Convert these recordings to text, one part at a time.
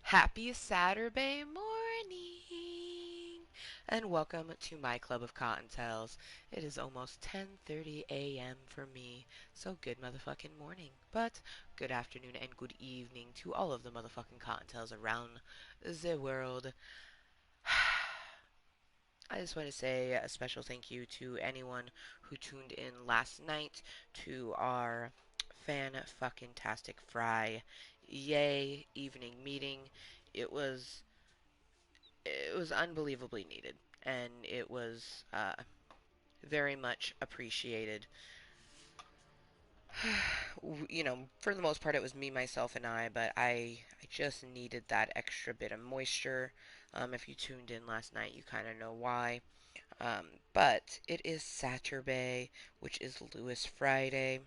Happy Saturday morning! And welcome to my Club of Cottontails. It is almost 10:30 a.m. for me, so good motherfucking morning. But good afternoon and good evening to all of the motherfucking Cottontails around the world. I just want to say a special thank you to anyone who tuned in last night to our fan-fucking-tastic fry yay evening meeting. It was it was unbelievably needed, and it was very much appreciated. For the most part, it was me, myself, and I, but I just needed that extra bit of moisture. If you tuned in last night, you kind of know why. But it is Saturday, which is Lewis Friday,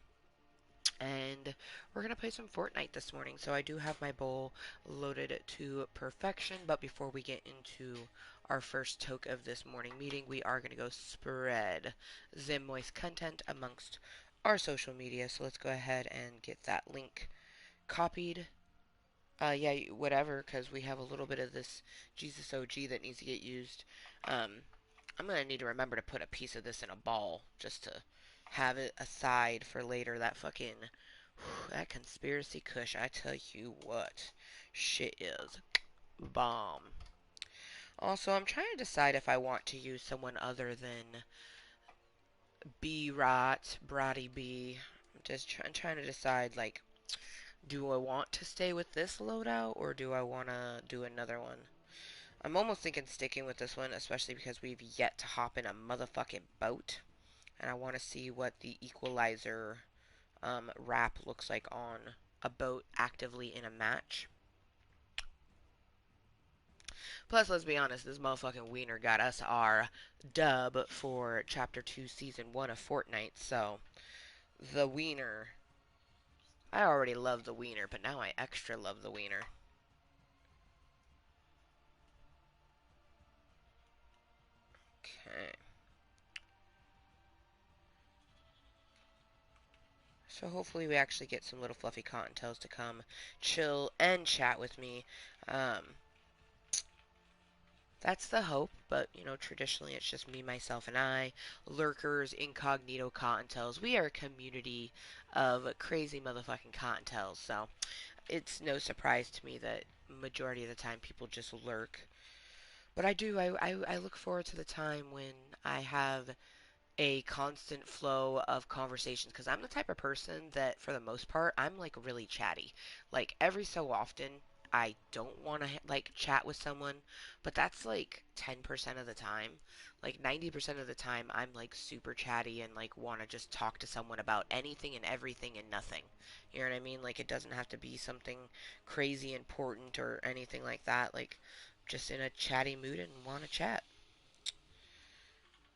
and we're gonna play some Fortnite this morning. So I do have my bowl loaded to perfection. But before we get into our first toke of this morning meeting, we are gonna go spread the moist content amongst our social media. So let's go ahead and get that link copied. Yeah, whatever, because we have a little bit of this Jesus OG that needs to get used. I'm gonna need to remember to put a piece of this in a ball just to have it aside for later. That fucking that conspiracy kush, I tell you what, shit is bomb. Also, I'm trying to decide if I want to use someone other than B Rot, Brody B. I'm trying to decide, like, do I want to stay with this loadout or do I want to do another one? I'm almost thinking sticking with this one, especially because we've yet to hop in a motherfucking boat. And I want to see what the equalizer wrap looks like on a boat actively in a match. Plus, let's be honest, this motherfucking wiener got us our dub for Chapter 2, Season 1 of Fortnite, so the wiener. I already love the wiener, but now I extra love the wiener. Okay. So hopefully we actually get some little fluffy cottontails to come chill and chat with me. Um, That's the hope, but traditionally it's just me, myself, and I. Lurkers, incognito cottontails. We are a community of crazy motherfucking cottontails, so it's no surprise to me that majority of the time people just lurk. But I look forward to the time when I have a constant flow of conversations because I'm the type of person that, for the most part, I'm like really chatty. Like every so often, I don't want to like chat with someone, but that's like 10% of the time. Like 90% of the time, I'm like super chatty and like want to just talk to someone about anything and everything and nothing. You know what I mean? Like it doesn't have to be something crazy important or anything like that. Like just in a chatty mood and want to chat.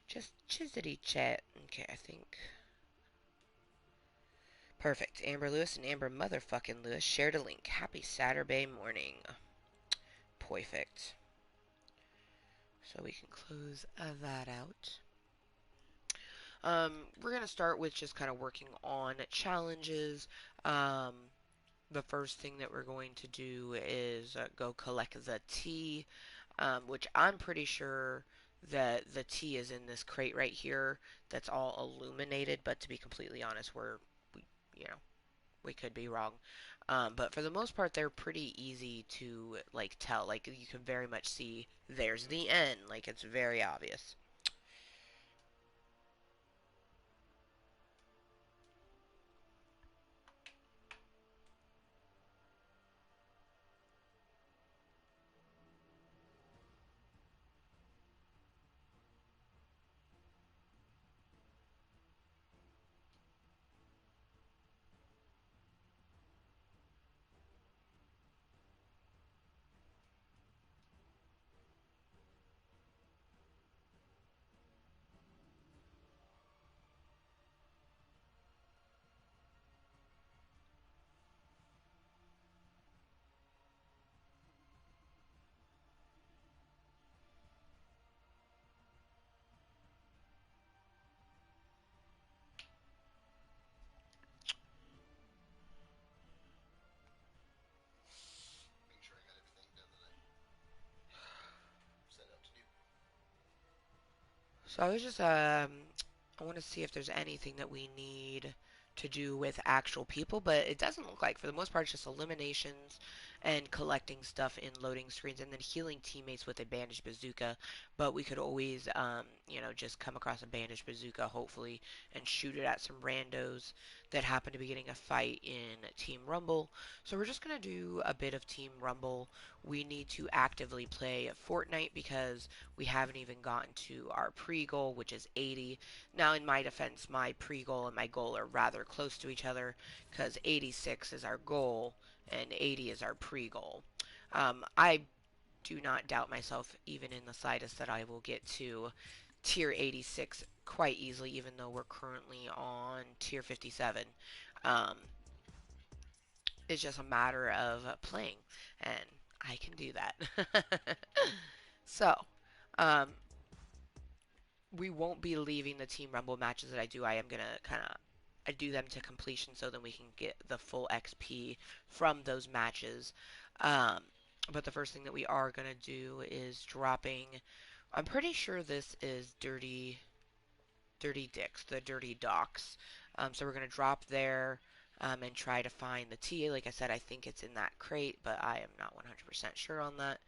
Just chizzity chat. Okay, I think. Perfect. Amber Lewis and Amber motherfucking Lewis shared a link. Happy Saturday morning. Perfect. So we can close that out. We're gonna start with just kind of working on challenges. Um, the first thing that we're going to do is go collect the tea, which I'm pretty sure that the tea is in this crate right here that's all illuminated, but to be completely honest, we, you know, we could be wrong. But for the most part, they're pretty easy to like tell. Like you can very much see there's the N. Like it's very obvious. So I was just I want to see if there's anything that we need to do with actual people, but it doesn't look like. For the most part, it's just eliminations and collecting stuff in loading screens, and then healing teammates with a bandage bazooka. But we could always, just come across a bandage bazooka, hopefully, and shoot it at some randos that happen to be getting a fight in Team Rumble. So we're just gonna do a bit of Team Rumble. We need to actively play Fortnite because we haven't even gotten to our pre-goal, which is 80. Now, in my defense, my pre-goal and my goal are rather close to each other because 86 is our goal and 80 is our pre-goal. I do not doubt myself even in the slightest that I will get to tier 86 quite easily, even though we're currently on tier 57. Um, it's just a matter of playing, and I can do that. So, um, we won't be leaving the Team Rumble matches that I do. I am gonna kind of I do them to completion so then we can get the full XP from those matches. Um, but the first thing that we are gonna do is dropping. I'm pretty sure this is Dirty Dicks, the Dirty Docks. So we're gonna drop there. And try to find the tea. Like I said, I think it's in that crate, but I am not 100% sure on that.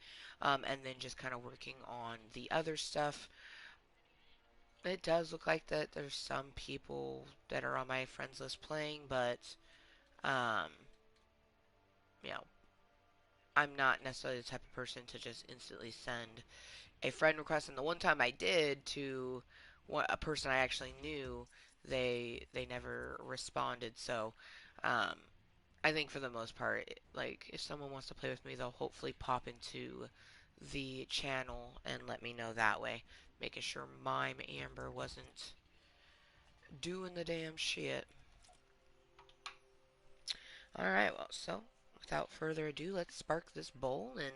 And then just kind of working on the other stuff. It does look like that there's some people that are on my friends list playing, but um, you know, I'm not necessarily the type of person to just instantly send a friend request. And the one time I did to a person I actually knew, they never responded. So um, I think for the most part, like if someone wants to play with me, they'll hopefully pop into the channel and let me know that way, making sure Mime Amber wasn't doing the damn shit. Alright, well, so without further ado, let's spark this bowl and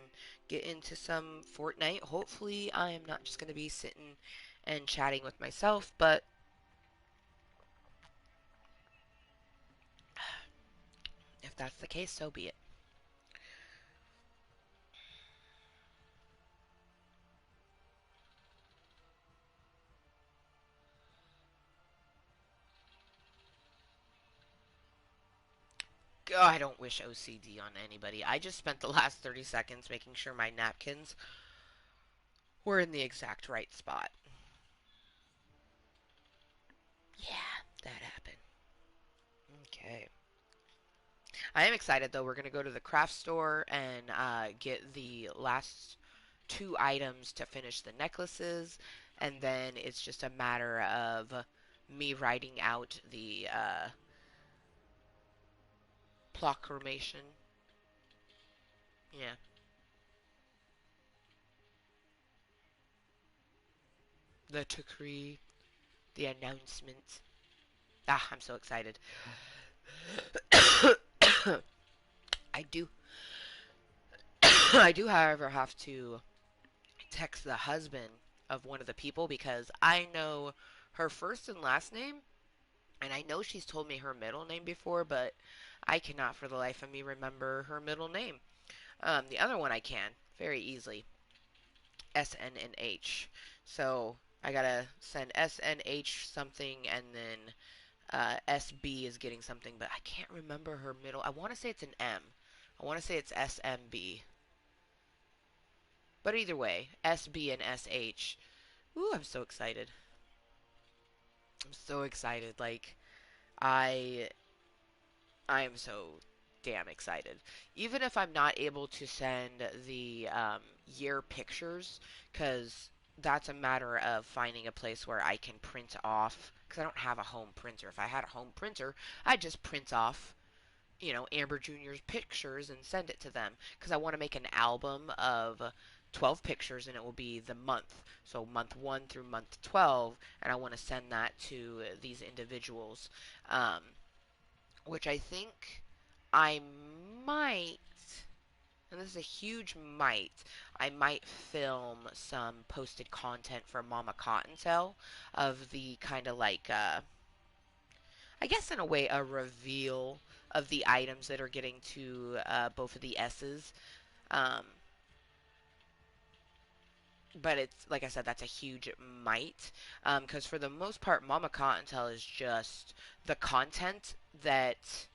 get into some Fortnite. Hopefully, I am not just going to be sitting and chatting with myself, but if that's the case, so be it. Oh, I don't wish OCD on anybody. I just spent the last 30 seconds making sure my napkins were in the exact right spot. Yeah, that happened. Okay. I am excited though. We're gonna go to the craft store and get the last two items to finish the necklaces, and then it's just a matter of me writing out the proclamation. Yeah, the decree, the announcement. Ah, I'm so excited. I do, I do, however, have to text the husband of one of the people because I know her first and last name, and I know she's told me her middle name before, but I cannot for the life of me remember her middle name. The other one I can very easily. SN and H. So I gotta send SNH something, and then SB is getting something, but I can't remember her middle. I want to say it's an M. I want to say it's SMB. But either way, SB and SH. Ooh, I'm so excited. I'm so excited. Like I I am so damn excited. Even if I'm not able to send the year pictures, because that's a matter of finding a place where I can print off, because I don't have a home printer. If I had a home printer, I'd just print off, Amber Jr.'s pictures and send it to them, because I want to make an album of 12 pictures and it will be the month. So month 1 through month 12, and I want to send that to these individuals. Um, which I think I might, and this is a huge might, I might film some posted content for Mama Kottontale of the kind of like, I guess in a way, a reveal of the items that are getting to both of the S's. Um, but it's like I said, that's a huge might. Because for the most part, Mama Cottontail is just the content that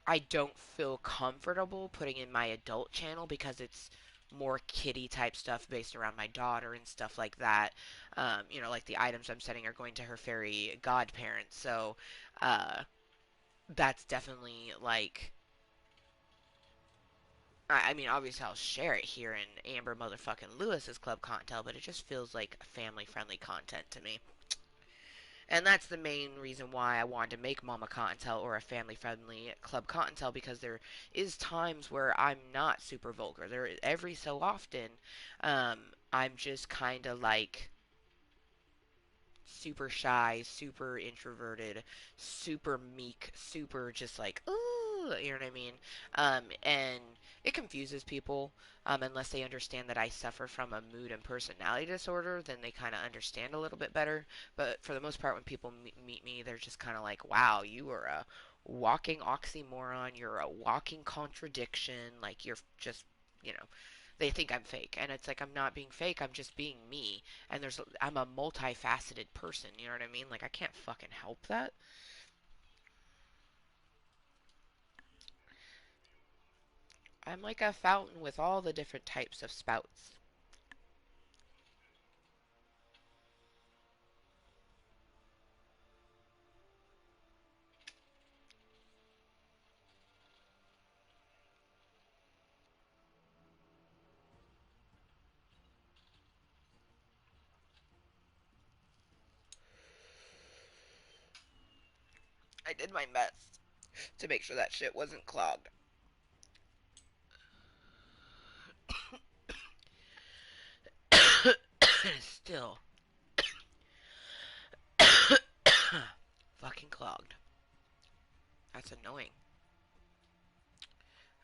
I don't feel comfortable putting in my adult channel because it's more kitty type stuff based around my daughter and stuff like that. Like the items I'm setting are going to her fairy godparents. So, uh, that's definitely like. I mean, obviously, I'll share it here in Amber motherfucking Lewis's Club Content, but it just feels like family friendly content to me. And that's the main reason why I wanted to make Mama Cottontail or a family-friendly Club Cottontail because there is times where I'm not super vulgar. There every so often, I'm just kind of like super shy, super introverted, super meek, super just like, ooh, you know what I mean? And it confuses people unless they understand that I suffer from a mood and personality disorder, then they kind of understand a little bit better. But for the most part, when people meet me, they're just kind of like, wow, you are a walking oxymoron, you're a walking contradiction, like you're just, you know, they think I'm fake, and it's like I'm not being fake. I'm just being me, and I'm a multifaceted person. You know what I mean? Like I can't fucking help that. I'm like a fountain with all the different types of spouts. I did my best to make sure that shit wasn't clogged. Still fucking clogged. That's annoying.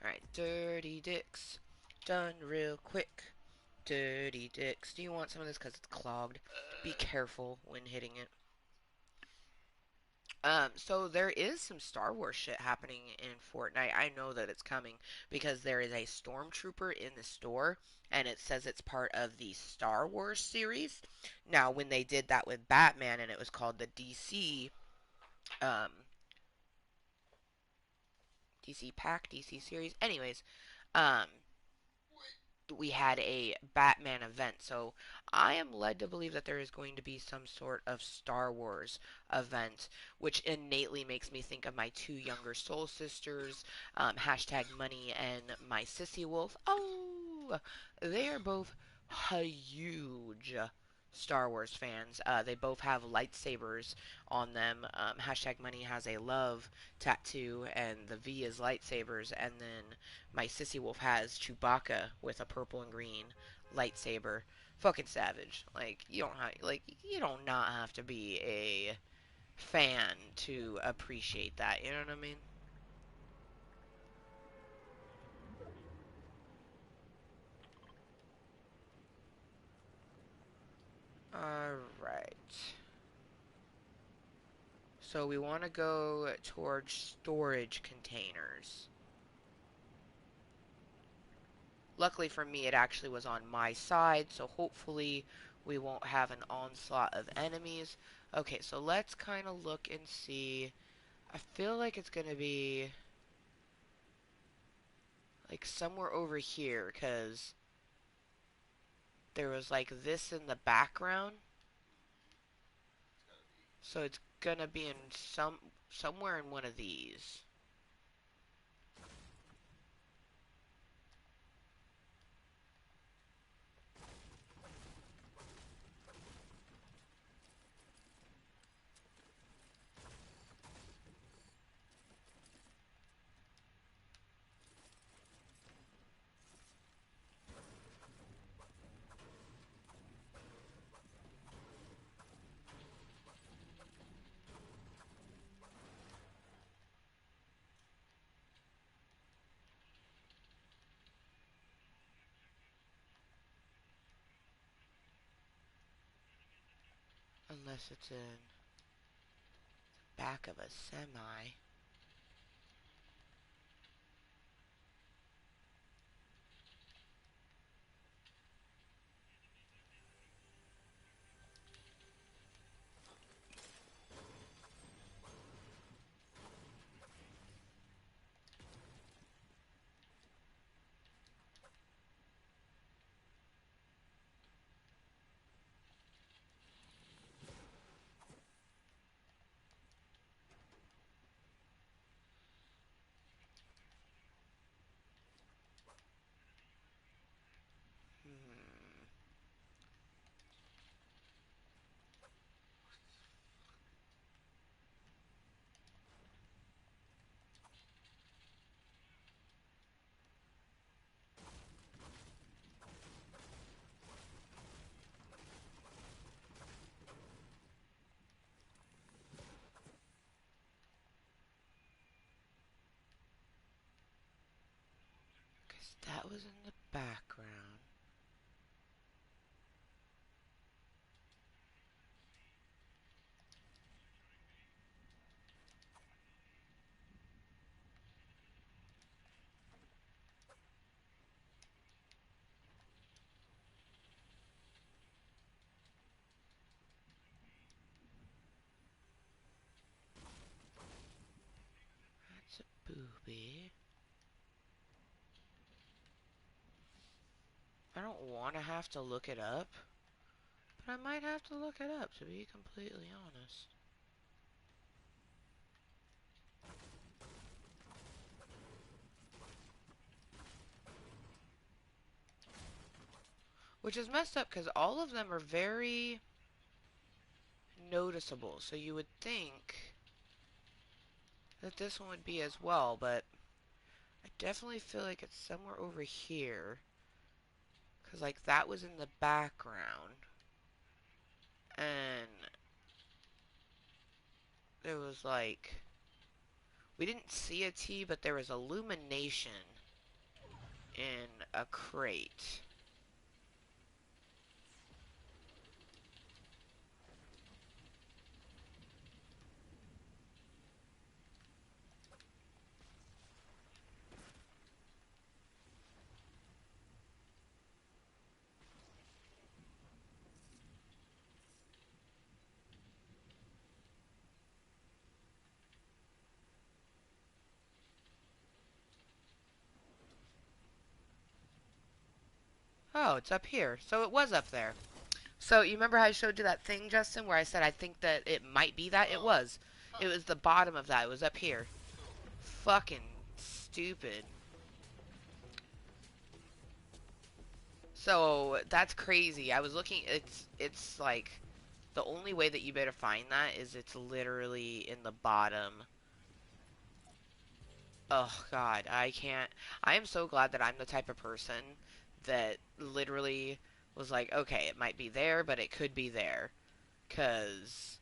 Alright, dirty dicks. Done real quick. Dirty dicks. Do you want some of this? Because it's clogged. Be careful when hitting it. So there is some Star Wars shit happening in Fortnite. I know that it's coming because there is a stormtrooper in the store and it says it's part of the Star Wars series. Now, when they did that with Batman and it was called the um DC pack, DC series. Anyways, um we had a Batman event. So I am led to believe that there is going to be some sort of Star Wars event, which innately makes me think of my two younger soul sisters, hashtag Money and my sissy wolf. Oh, they are both huge Star Wars fans. They both have lightsabers on them. Hashtag Money has a love tattoo, and the V is lightsabers, and then my sissy wolf has Chewbacca with a purple and green lightsaber. Fucking savage. You don't not have to be a fan to appreciate that. You know what I mean? All right. So we want to go towards storage containers. Luckily for me, it actually was on my side, so hopefully we won't have an onslaught of enemies. Okay, so let's kind of look and see. I feel like it's going to be like somewhere over here because there was like this in the background, so it's gonna be in somewhere in one of these, unless it's in back of a semi. That was in the background. That's a booby. I don't want to have to look it up, but I might have to look it up to be completely honest. Which is messed up because all of them are very noticeable. So you would think that this one would be as well, but I definitely feel like it's somewhere over here. Because, like, that was in the background. And there was, like, we didn't see a T, but there was illumination in a crate. Oh, it's up here. So it was up there. So you remember how I showed you that thing, Justin, where I said I think that it might be that? It was. It was the bottom of that. It was up here. Fucking stupid. So that's crazy. I was looking. It's like the only way that you better find that is it's literally in the bottom. Oh God, I can't. I am so glad that I'm the type of person that literally was like, okay, it might be there, but it could be there. Cause,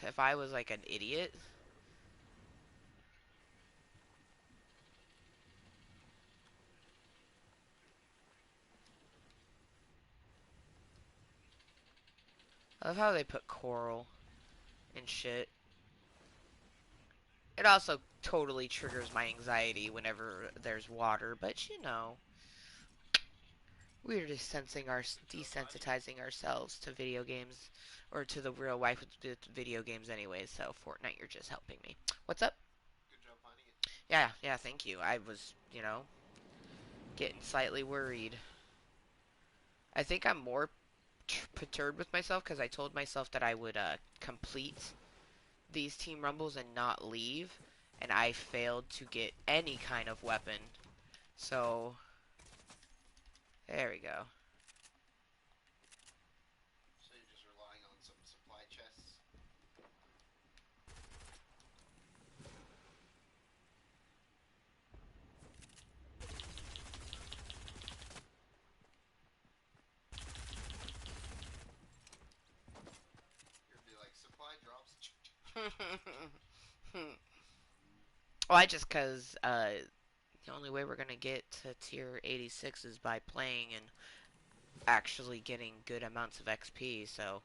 if I was like an idiot, I love how they put coral and shit. It also totally triggers my anxiety whenever there's water, but you know, we're just desensitizing ourselves to video games, or to the real life with video games anyways, so Fortnite, you're just helping me. What's up? Yeah, yeah, thank you. I was, getting slightly worried. I think I'm more perturbed with myself because I told myself that I would complete these team rumbles and not leave, and I failed to get any kind of weapon. So, there we go. So you're just relying on some supply chests? You'd be like, supply drops? Well, cause the only way we're gonna get to tier 86 is by playing and actually getting good amounts of XP, so.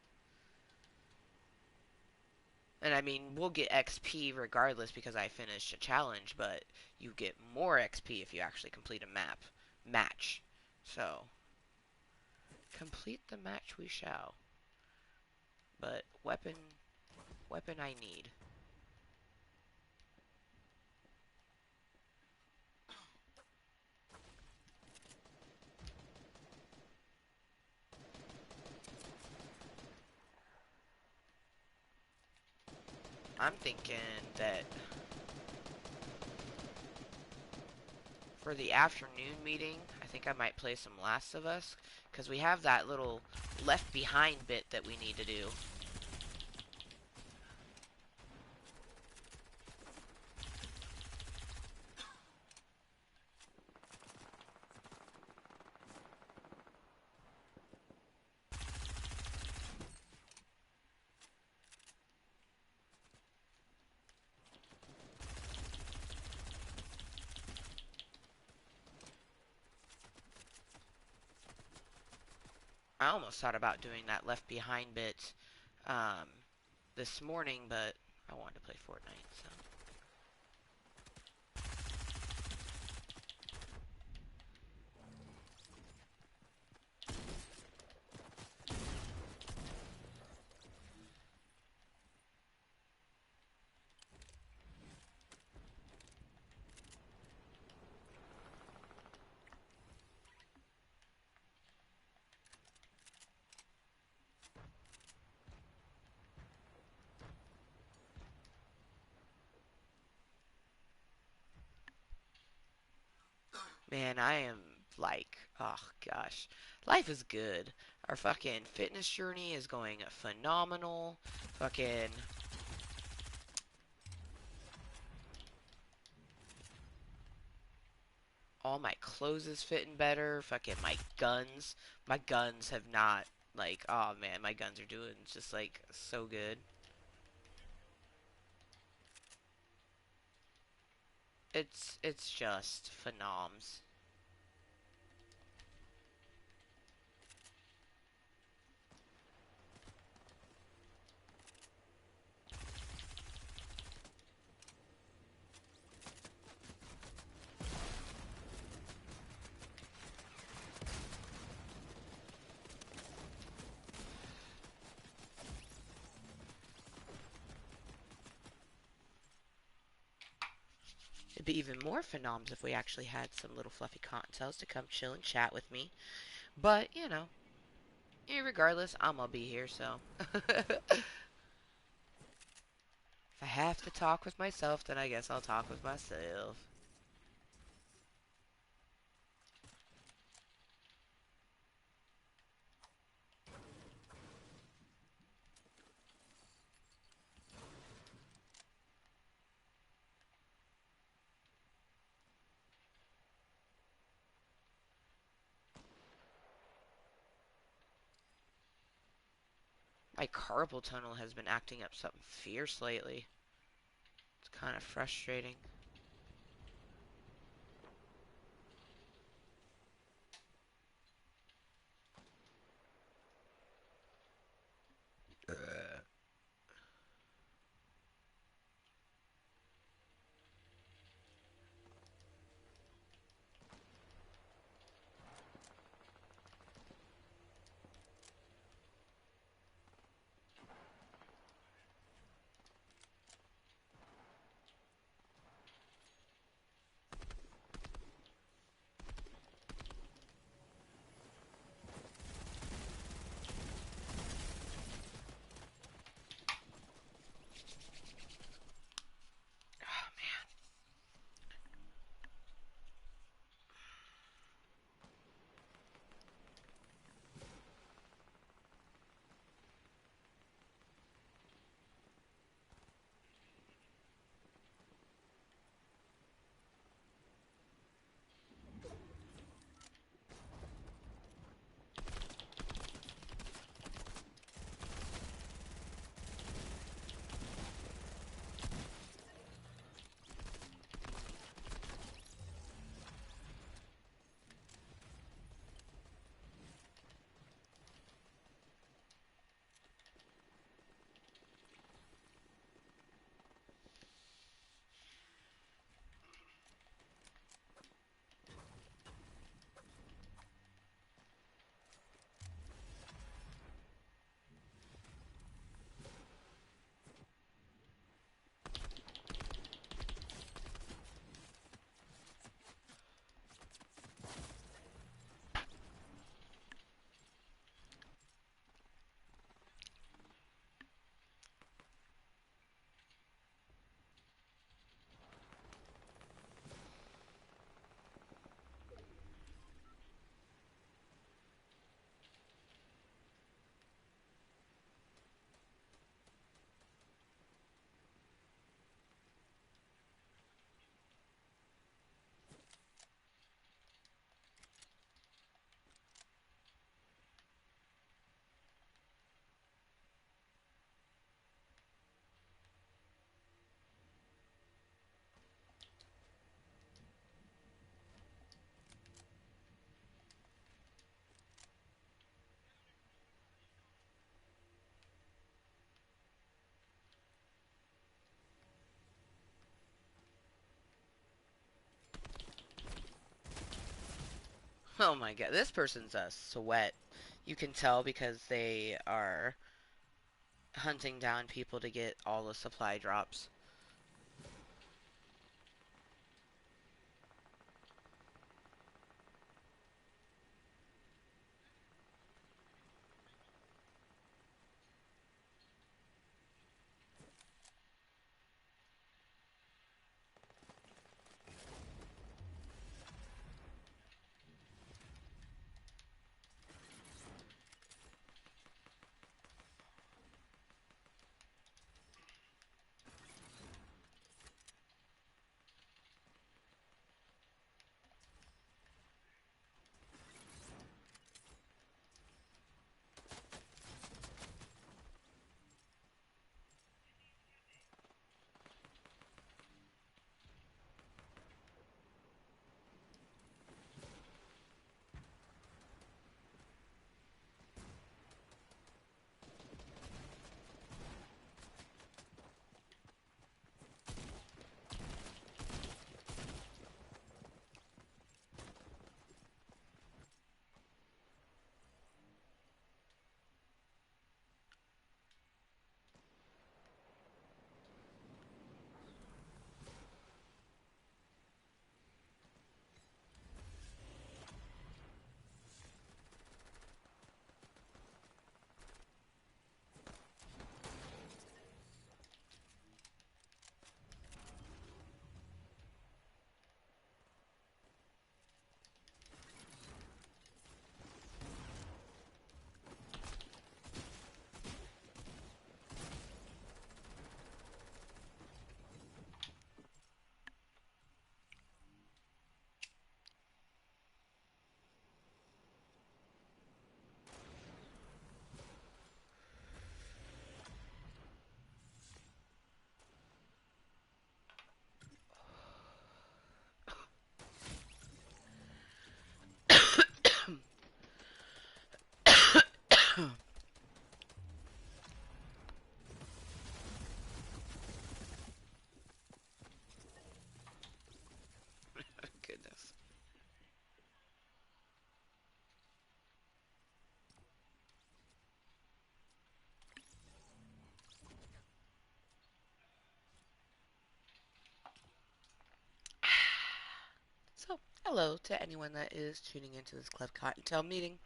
And I mean, we'll get XP regardless because I finished a challenge, but you get more XP if you actually complete a match. So, complete the match we shall. But weapon I need. I'm thinking that for the afternoon meeting, I think I might play some Last of Us, because we have that little left behind bit that we need to do. I almost thought about doing that Left Behind bit um, this morning, but I wanted to play Fortnite, so. Man, I am like, oh gosh, life is good. Our fucking fitness journey is going phenomenal. Fucking all my clothes is fitting better. Fucking my guns have not like, oh man, my guns are doing just like so good. It's just phenoms. It'd be even more phenoms if we actually had some little fluffy cottontails to come chill and chat with me. But you know, regardless, I'm gonna be here. So if I have to talk with myself, then I guess I'll talk with myself. My carpal tunnel has been acting up something fierce lately. It's kind of frustrating. Oh my god, this person's a sweat. You can tell because they are hunting down people to get all the supply drops. Goodness. So, hello to anyone that is tuning into this Club Cottontail meeting.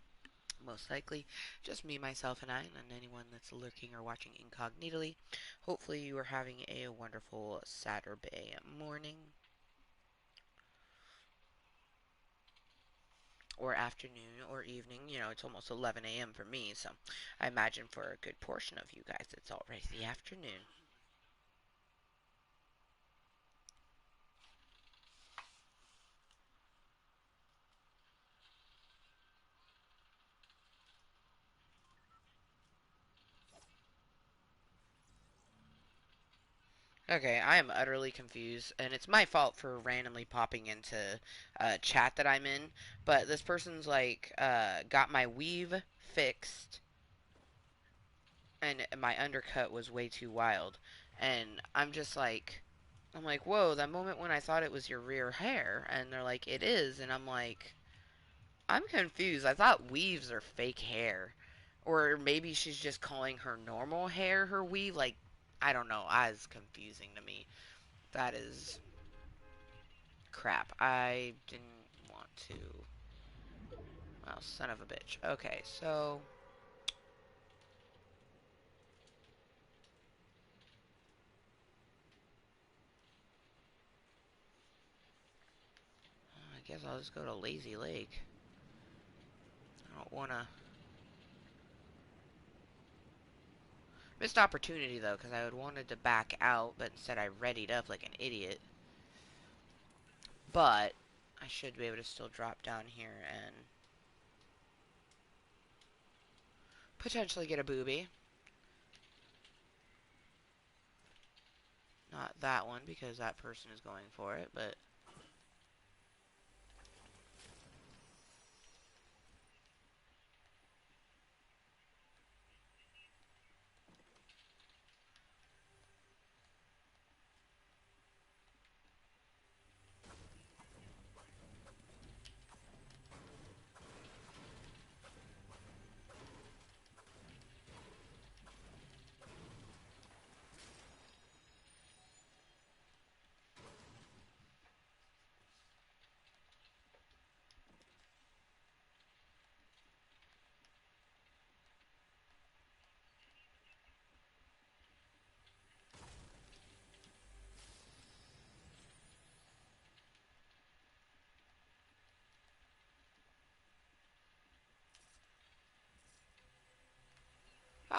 Most likely just me, myself, and I, and anyone that's lurking or watching incognitely. Hopefully, you are having a wonderful Saturday morning or afternoon or evening. You know, it's almost 11 a.m. for me, so I imagine for a good portion of you guys, it's already the afternoon. Okay, I am utterly confused, and it's my fault for randomly popping into a chat that I'm in. But this person's like, got my weave fixed, and my undercut was way too wild. And I'm like, whoa, that moment when I thought it was your rear hair, and they're like, it is, and I'm like, I'm confused. I thought weaves are fake hair, or maybe she's just calling her normal hair her weave. Like, I don't know. It's confusing to me. That is crap. I didn't want to. Well, son of a bitch. Okay, so I guess I'll just go to Lazy Lake. I don't wanna. Missed opportunity though, because I would wanted to back out, but instead I readied up like an idiot. But I should be able to still drop down here and potentially get a booby. Not that one because that person is going for it, but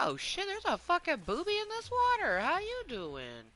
Oh shit, there's a fucking booby in this water. How you doing?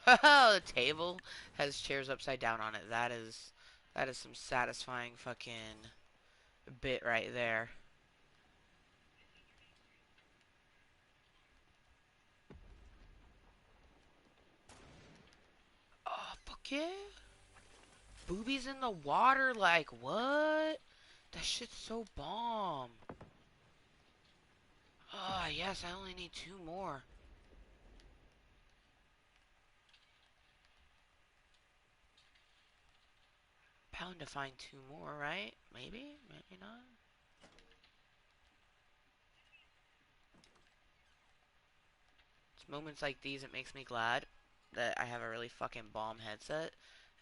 The table has chairs upside down on it. That is some satisfying fucking bit right there. Oh fuck yeah. Boobies in the water, like what? That shit's so bomb. Oh yes, I only need two more. Bound to find two more, right? Maybe? Maybe not. It's moments like these it makes me glad that I have a really fucking bomb headset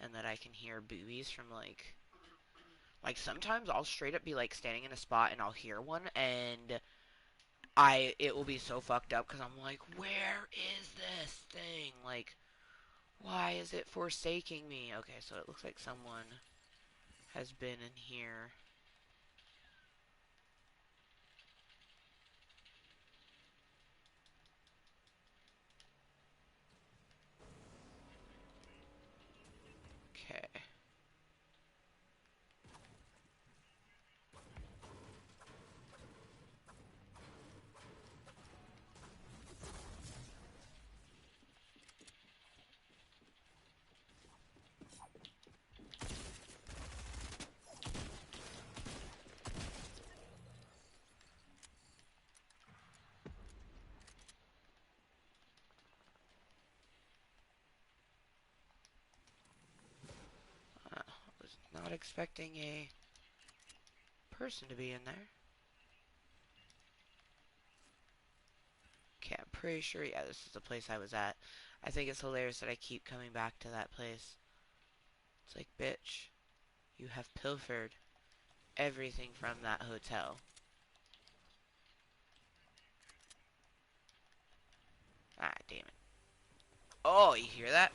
and that I can hear boobies from like sometimes I'll straight up be like standing in a spot and I'll hear one and it will be so fucked up because I'm like, where is this thing? Like, why is it forsaking me? Okay, so it looks like someone has been in here. Okay. I was not expecting a person to be in there. Okay, I'm pretty sure, yeah, this is the place I was at. I think it's hilarious that I keep coming back to that place. It's like, bitch, you have pilfered everything from that hotel. Ah, damn it. Oh, you hear that?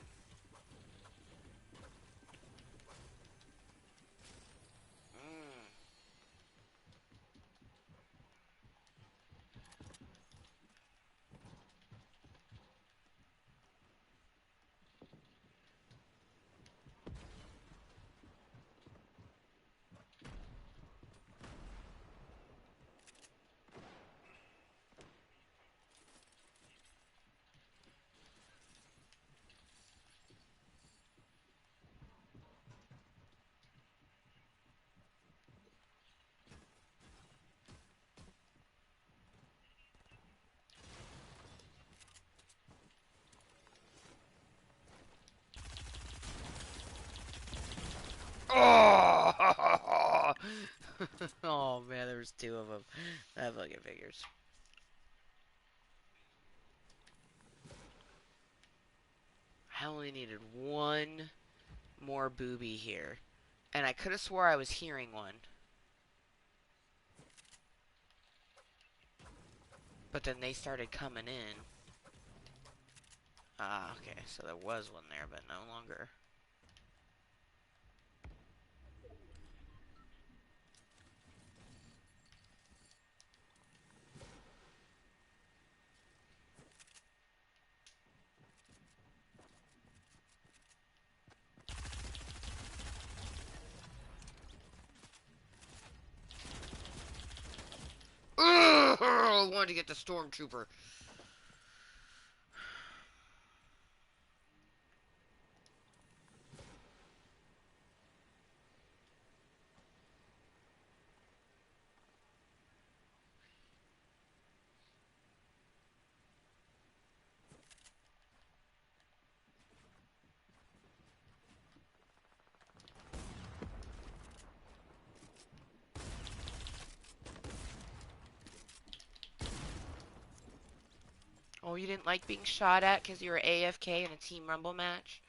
Mm. Oh! Oh man, there was two of them. That fucking figures. I only needed one more booby here. And I could have swore I was hearing one. But then they started coming in. Ah, okay. So there was one there, but no longer. Ugh, I wanted to get the stormtrooper. Oh, you didn't like being shot at because you were AFK in a Team Rumble match?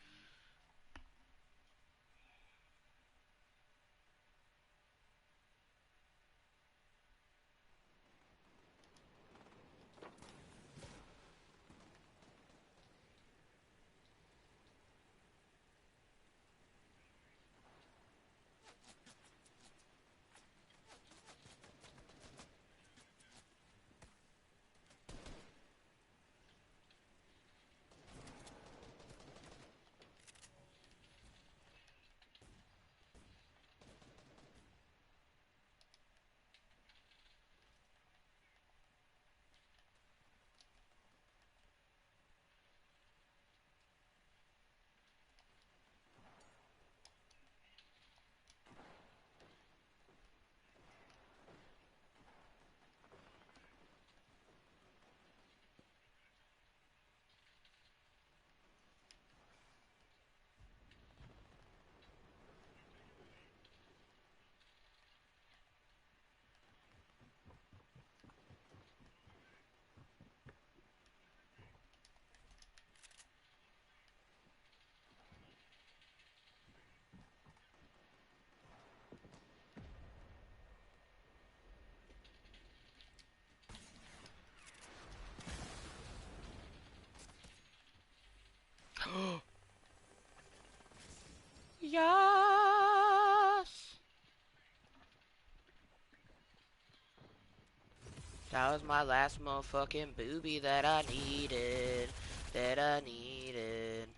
Yes! That was my last motherfucking booby that I needed. That I needed.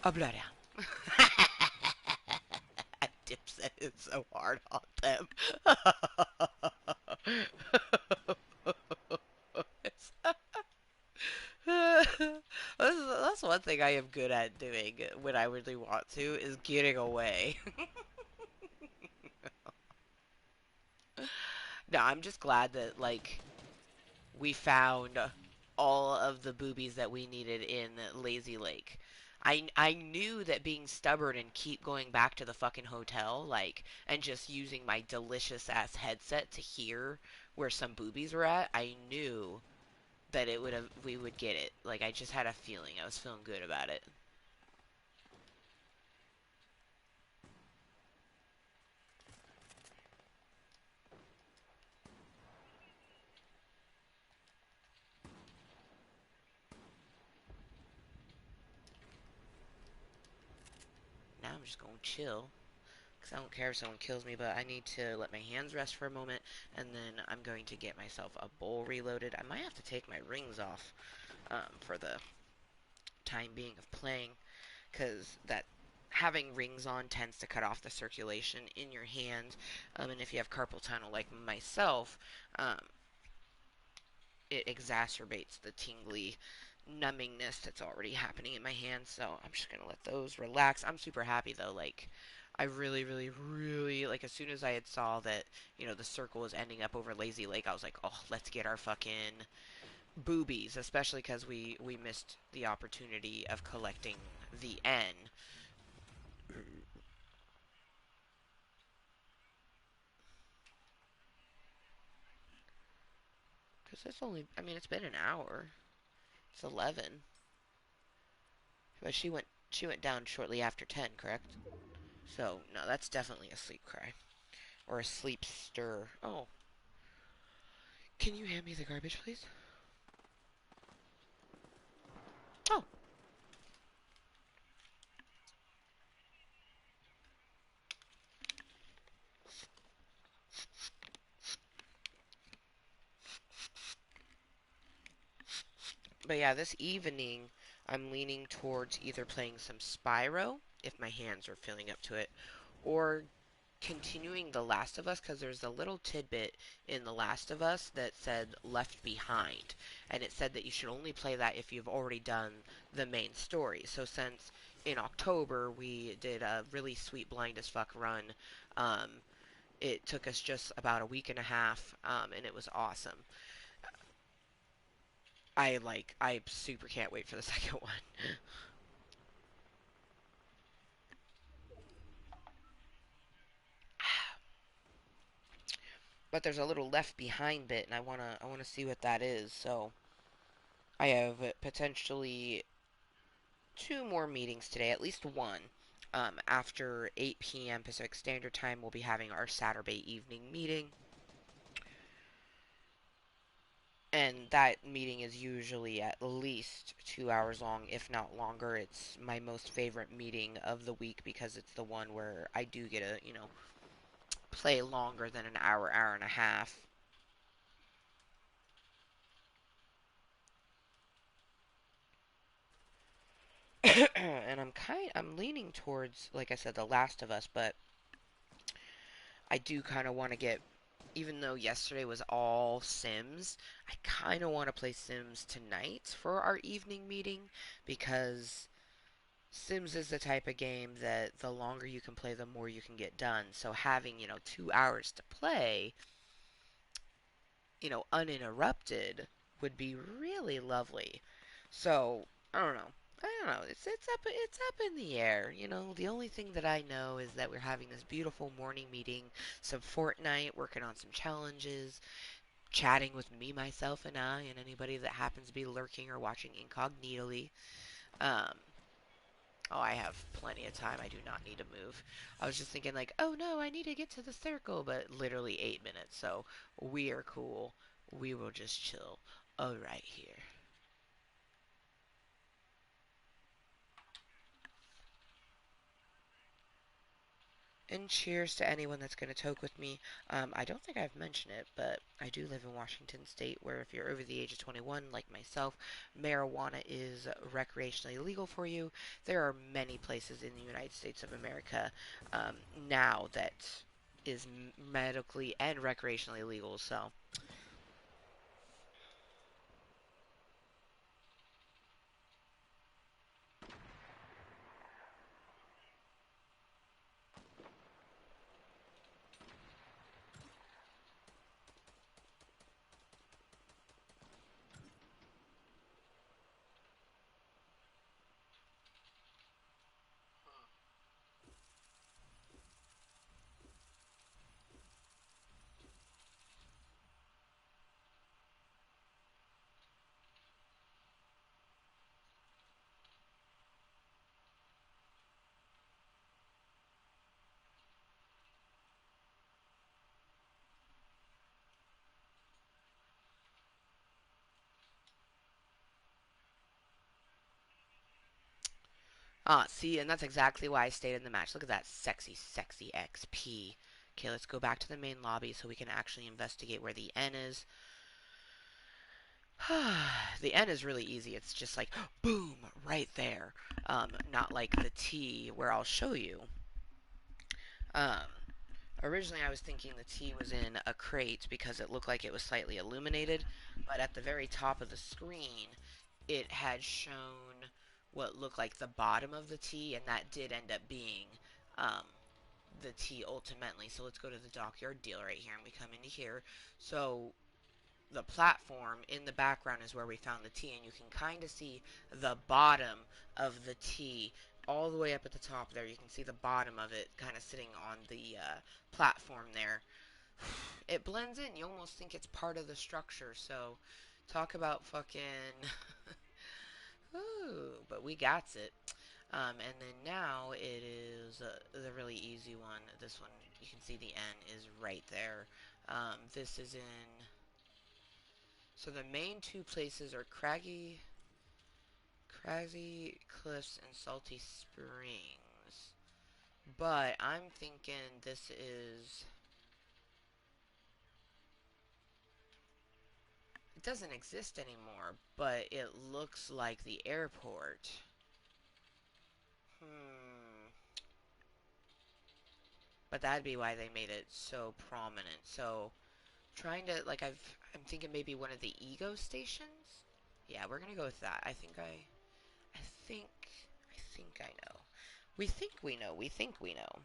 A blood down. I dipset it so hard on them. That's one thing I am good at doing when I really want to is getting away. No, I'm just glad that like we found all of the boobies that we needed in Lazy Lake. I knew that being stubborn and keep going back to the fucking hotel, like, and just using my delicious ass headset to hear where some boobies were at, I knew that it would have we would get it. Like I just had a feeling. I was feeling good about it. Now I'm just gonna chill. Because I don't care if someone kills me, but I need to let my hands rest for a moment, and then I'm going to get myself a bowl reloaded. I might have to take my rings off for the time being of playing, because that having rings on tends to cut off the circulation in your hand, and if you have carpal tunnel like myself, um, it exacerbates the tingly numbingness that's already happening in my hands. So I'm just gonna let those relax. I'm super happy though. Like, I really, really, really like as soon as I had saw that the circle was ending up over Lazy Lake, I was like, oh, let's get our fucking boobies, especially because we missed the opportunity of collecting the N. Because it's only, I mean, it's been an hour. It's 11, but she went down shortly after 10, correct? So no, that's definitely a sleep cry or a sleep stir. Oh, can you hand me the garbage, please? Oh, but yeah, this evening I'm leaning towards either playing some Spyro if my hands are feeling up to it, or continuing The Last of Us because there's a little tidbit in The Last of Us that said Left Behind, and it said that you should only play that if you've already done the main story. So since in October we did a really sweet blind as fuck run, um, it took us just about a week and a half, and it was awesome. I super can't wait for the second one. But there's a little left behind bit, and I wanna see what that is. So I have potentially two more meetings today, at least one. After 8 p.m. Pacific Standard Time, we'll be having our Saturday evening meeting. And that meeting is usually at least 2 hours long, if not longer. It's my most favorite meeting of the week because it's the one where I do get to, play longer than an hour, hour and a half. And I'm leaning towards, like I said, The Last of Us, but I do kind of want to get, even though yesterday was all Sims, I kind of want to play Sims tonight for our evening meeting because Sims is the type of game that the longer you can play, the more you can get done. So having, 2 hours to play, uninterrupted would be really lovely. So, I don't know. I don't know. It's up in the air. The only thing that I know is that we're having this beautiful morning meeting, some Fortnite, working on some challenges, chatting with me, myself, and I, and anybody that happens to be lurking or watching incognitally. Um, Oh, I have plenty of time. I do not need to move. I was just thinking, like, oh no, I need to get to the circle, but literally 8 minutes, so we are cool. We will just chill right here. And cheers to anyone that's going to toke with me. I don't think I've mentioned it, but I do live in Washington State, where if you're over the age of 21, like myself, marijuana is recreationally legal for you. There are many places in the United States of America now that is medically and recreationally legal. So, Huh. see, and that's exactly why I stayed in the match. Look at that sexy, sexy XP. Okay, let's go back to the main lobby so we can actually investigate where the N is. The N is really easy. It's just like, boom, right there. Not like the T where I'll show you. Um, Originally, I was thinking the T was in a crate because it looked like it was slightly illuminated, but at the very top of the screen, it had shown what looked like the bottom of the T, and that did end up being um, the T ultimately. So let's go to the dockyard deal right here, and we come into here. So the platform in the background is where we found the T, and you can kind of see the bottom of the T all the way up at the top there. You can see the bottom of it kind of sitting on the platform there. It blends in. You almost think it's part of the structure. So, talk about fucking. Ooh, but we got it. And then now it is the really easy one. This one, you can see the N is right there. This is in. So the main two places are Craggy Cliffs and Salty Springs. But I'm thinking this is. It doesn't exist anymore, but it looks like the airport. Hmm. But that'd be why they made it so prominent. So trying to I'm thinking maybe one of the ego stations. Yeah, we're gonna go with that. I think I think I know. We think we know. We think we know.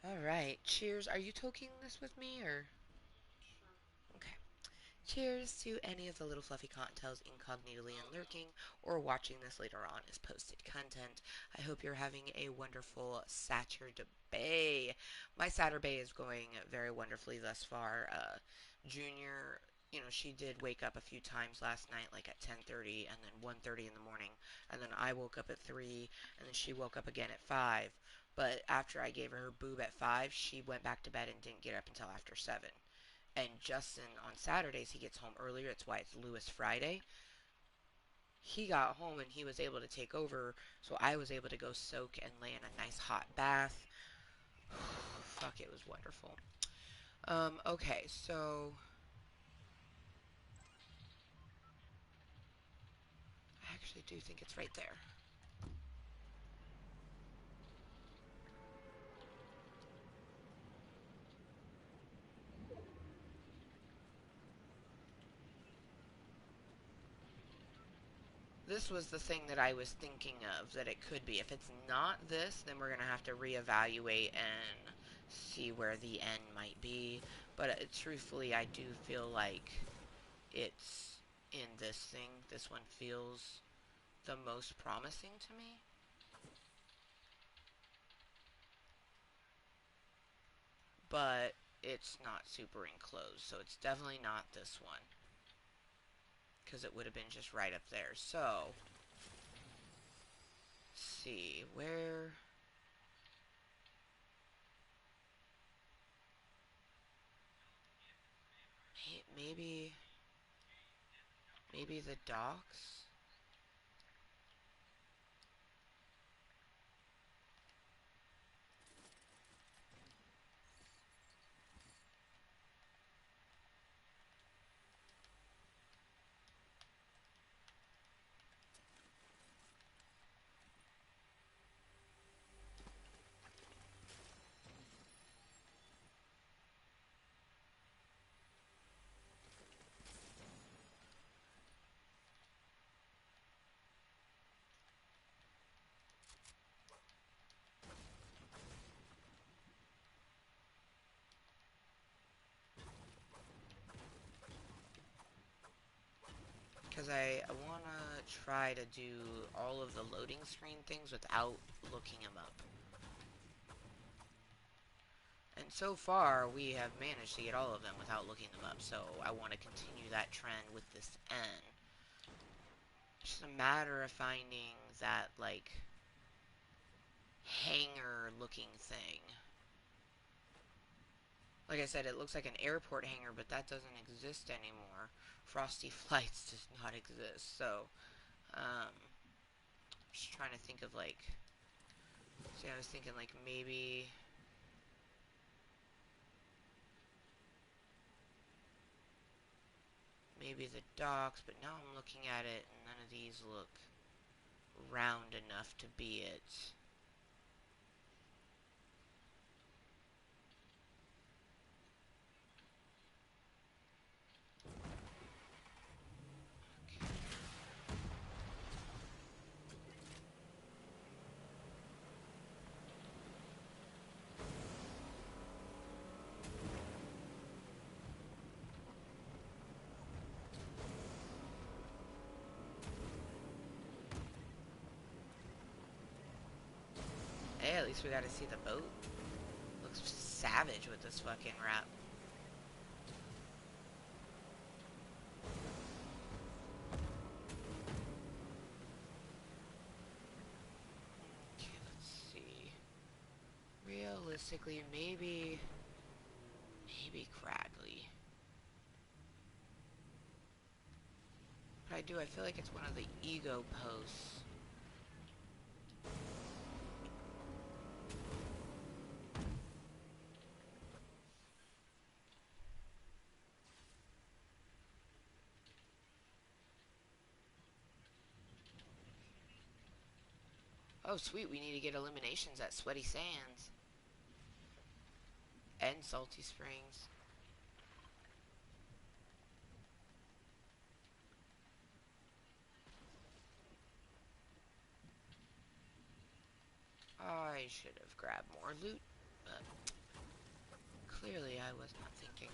All right. Cheers. Are you toking this with me or? Cheers to any of the little fluffy cottontails incognitally and Oh no. lurking or watching this later on as posted content. I hope you're having a wonderful Saturday. My Saturday is going very wonderfully thus far. Junior, she did wake up a few times last night, like at 10:30 and then 1:30 in the morning, and then I woke up at 3, and then she woke up again at 5. But after I gave her her boob at 5, she went back to bed and didn't get up until after 7. And Justin on Saturdays he gets home earlier. That's why it's Lewis Friday. He got home and he was able to take over, so I was able to go soak and lay in a nice hot bath. Fuck, it was wonderful. Okay, so I actually do think it's right there. This was the thing that I was thinking of that it could be. If it's not this, then we're going to have to reevaluate and see where the end might be. But truthfully, I do feel like it's in this thing. This one feels the most promising to me. But it's not super enclosed, so it's definitely not this one. Because it would have been just right up there. So, let's see, where... Maybe... Maybe the docks? Because I want to try to do all of the loading screen things without looking them up. And so far, we have managed to get all of them without looking them up, so I want to continue that trend with this N. It's just a matter of finding that, like, hangar-looking thing. Like I said, it looks like an airport hangar, but that doesn't exist anymore. Frosty Flights does not exist, so, just trying to think of, like, see, I was thinking, like, maybe the docks, but now I'm looking at it, and none of these look round enough to be it. Hey, at least we got to see the boat. Looks savage with this fucking wrap. Okay, let's see. Realistically, maybe Cragley. But I feel like it's one of the ego posts. Oh, sweet, we need to get eliminations at Sweaty Sands and Salty Springs. I should have grabbed more loot, but clearly I was not thinking.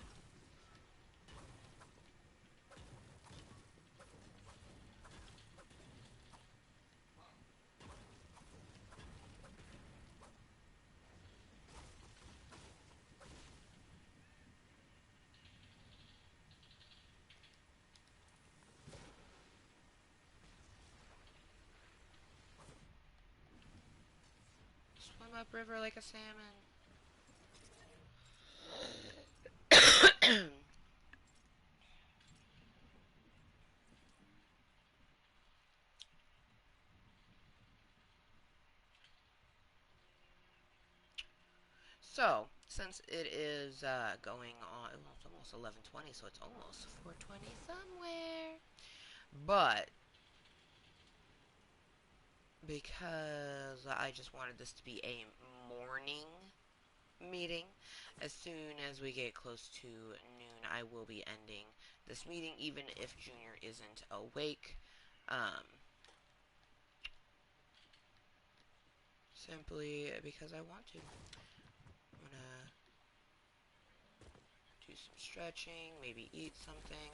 upriver like a salmon. So, since it is going on, well, it's almost 11:20, so it's almost 4:20 somewhere. But because I just wanted this to be a morning meeting, as soon as we get close to noon, I will be ending this meeting, even if Junior isn't awake. Um, Simply because I want to. I'm gonna do some stretching, maybe eat something.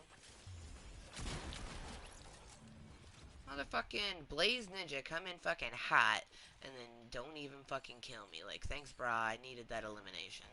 Motherfucking Blaze Ninja come in fucking hot and then don't even fucking kill me. Like, thanks, brah. I needed that elimination.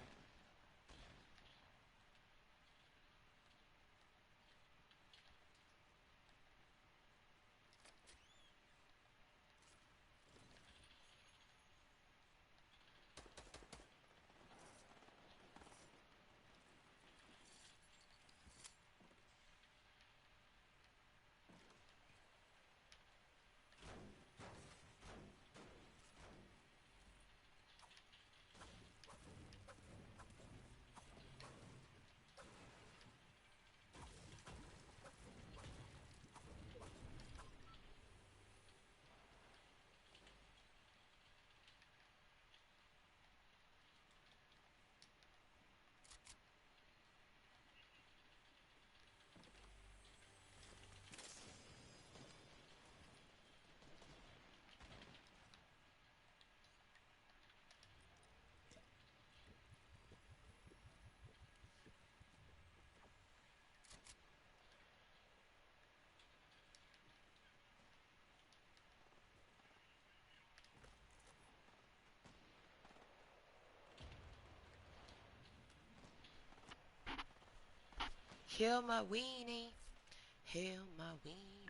Heal my weenie. Heal my weenie.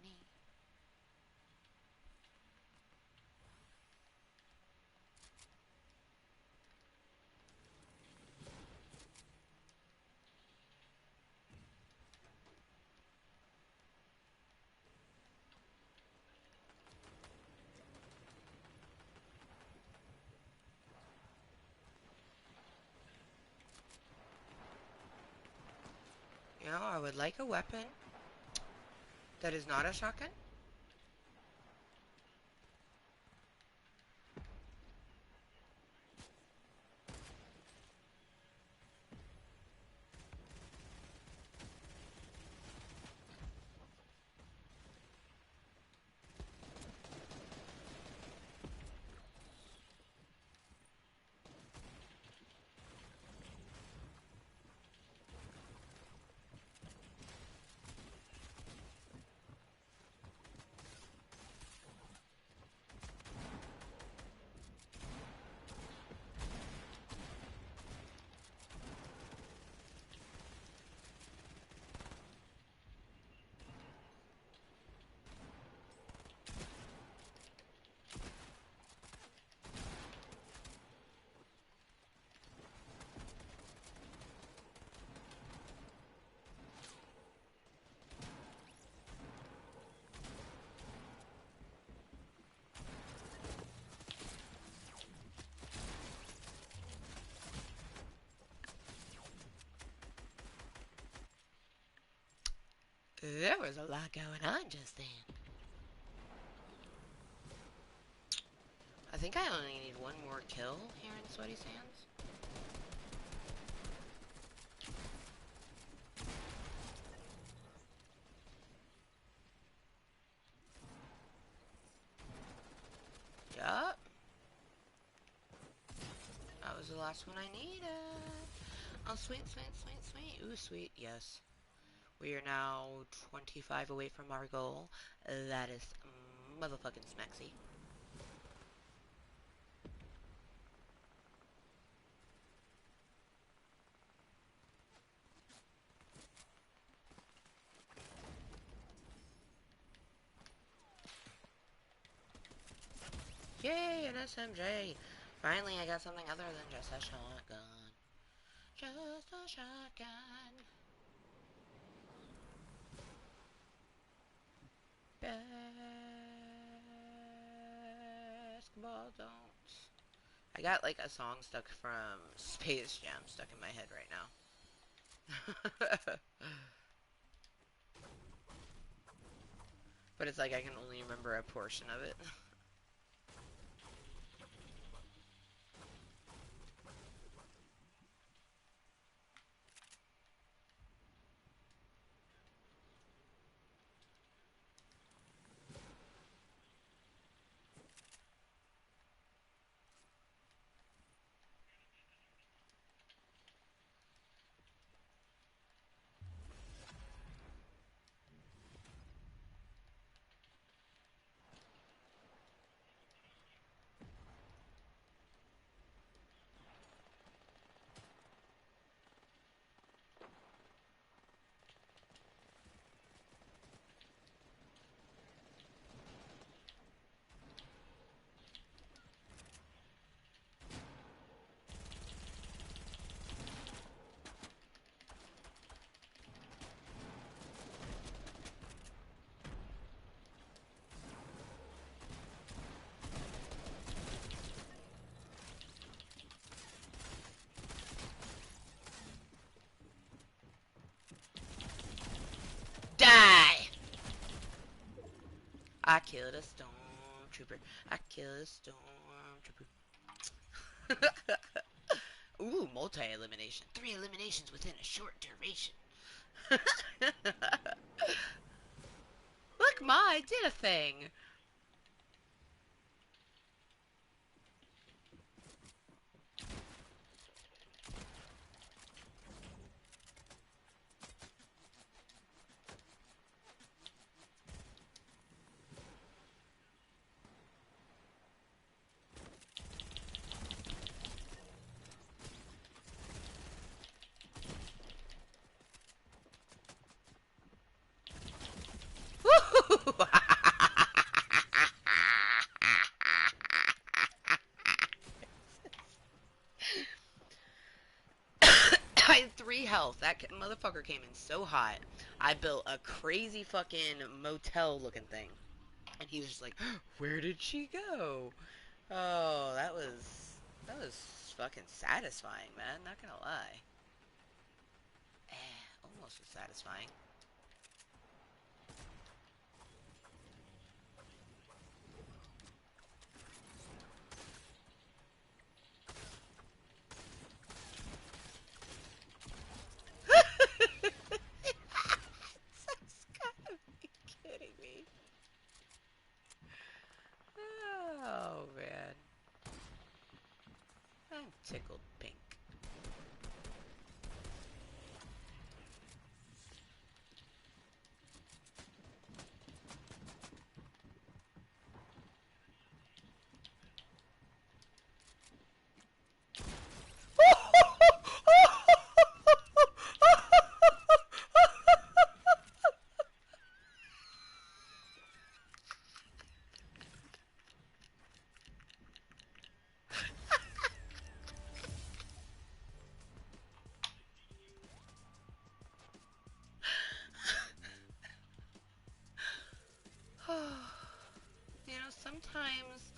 You know, I would like a weapon that is not a shotgun. There was a lot going on just then. I think I only need one more kill here in Sweaty Sands. Yup. That was the last one I needed. Oh, sweet, sweet, sweet, sweet. Ooh, sweet, yes. We are now 25 away from our goal. That is motherfucking smexy. Yay, an SMJ. Finally, I got something other than just a shotgun. Just a shotgun. Basketball don't. I got like a song stuck from Space Jam stuck in my head right now. But it's like I can only remember a portion of it. Die! I killed a stormtrooper. I killed a stormtrooper. Ooh, multi-elimination. 3 eliminations within a short duration. Look, Ma, I did a thing. I had 3 health. That motherfucker came in so hot. I built a crazy fucking motel looking thing. And he was just like, where did she go? Oh, that was fucking satisfying, man. Not gonna lie. Almost as satisfying. That's gotta be kidding me. Oh man, I'm tickled pink. Sometimes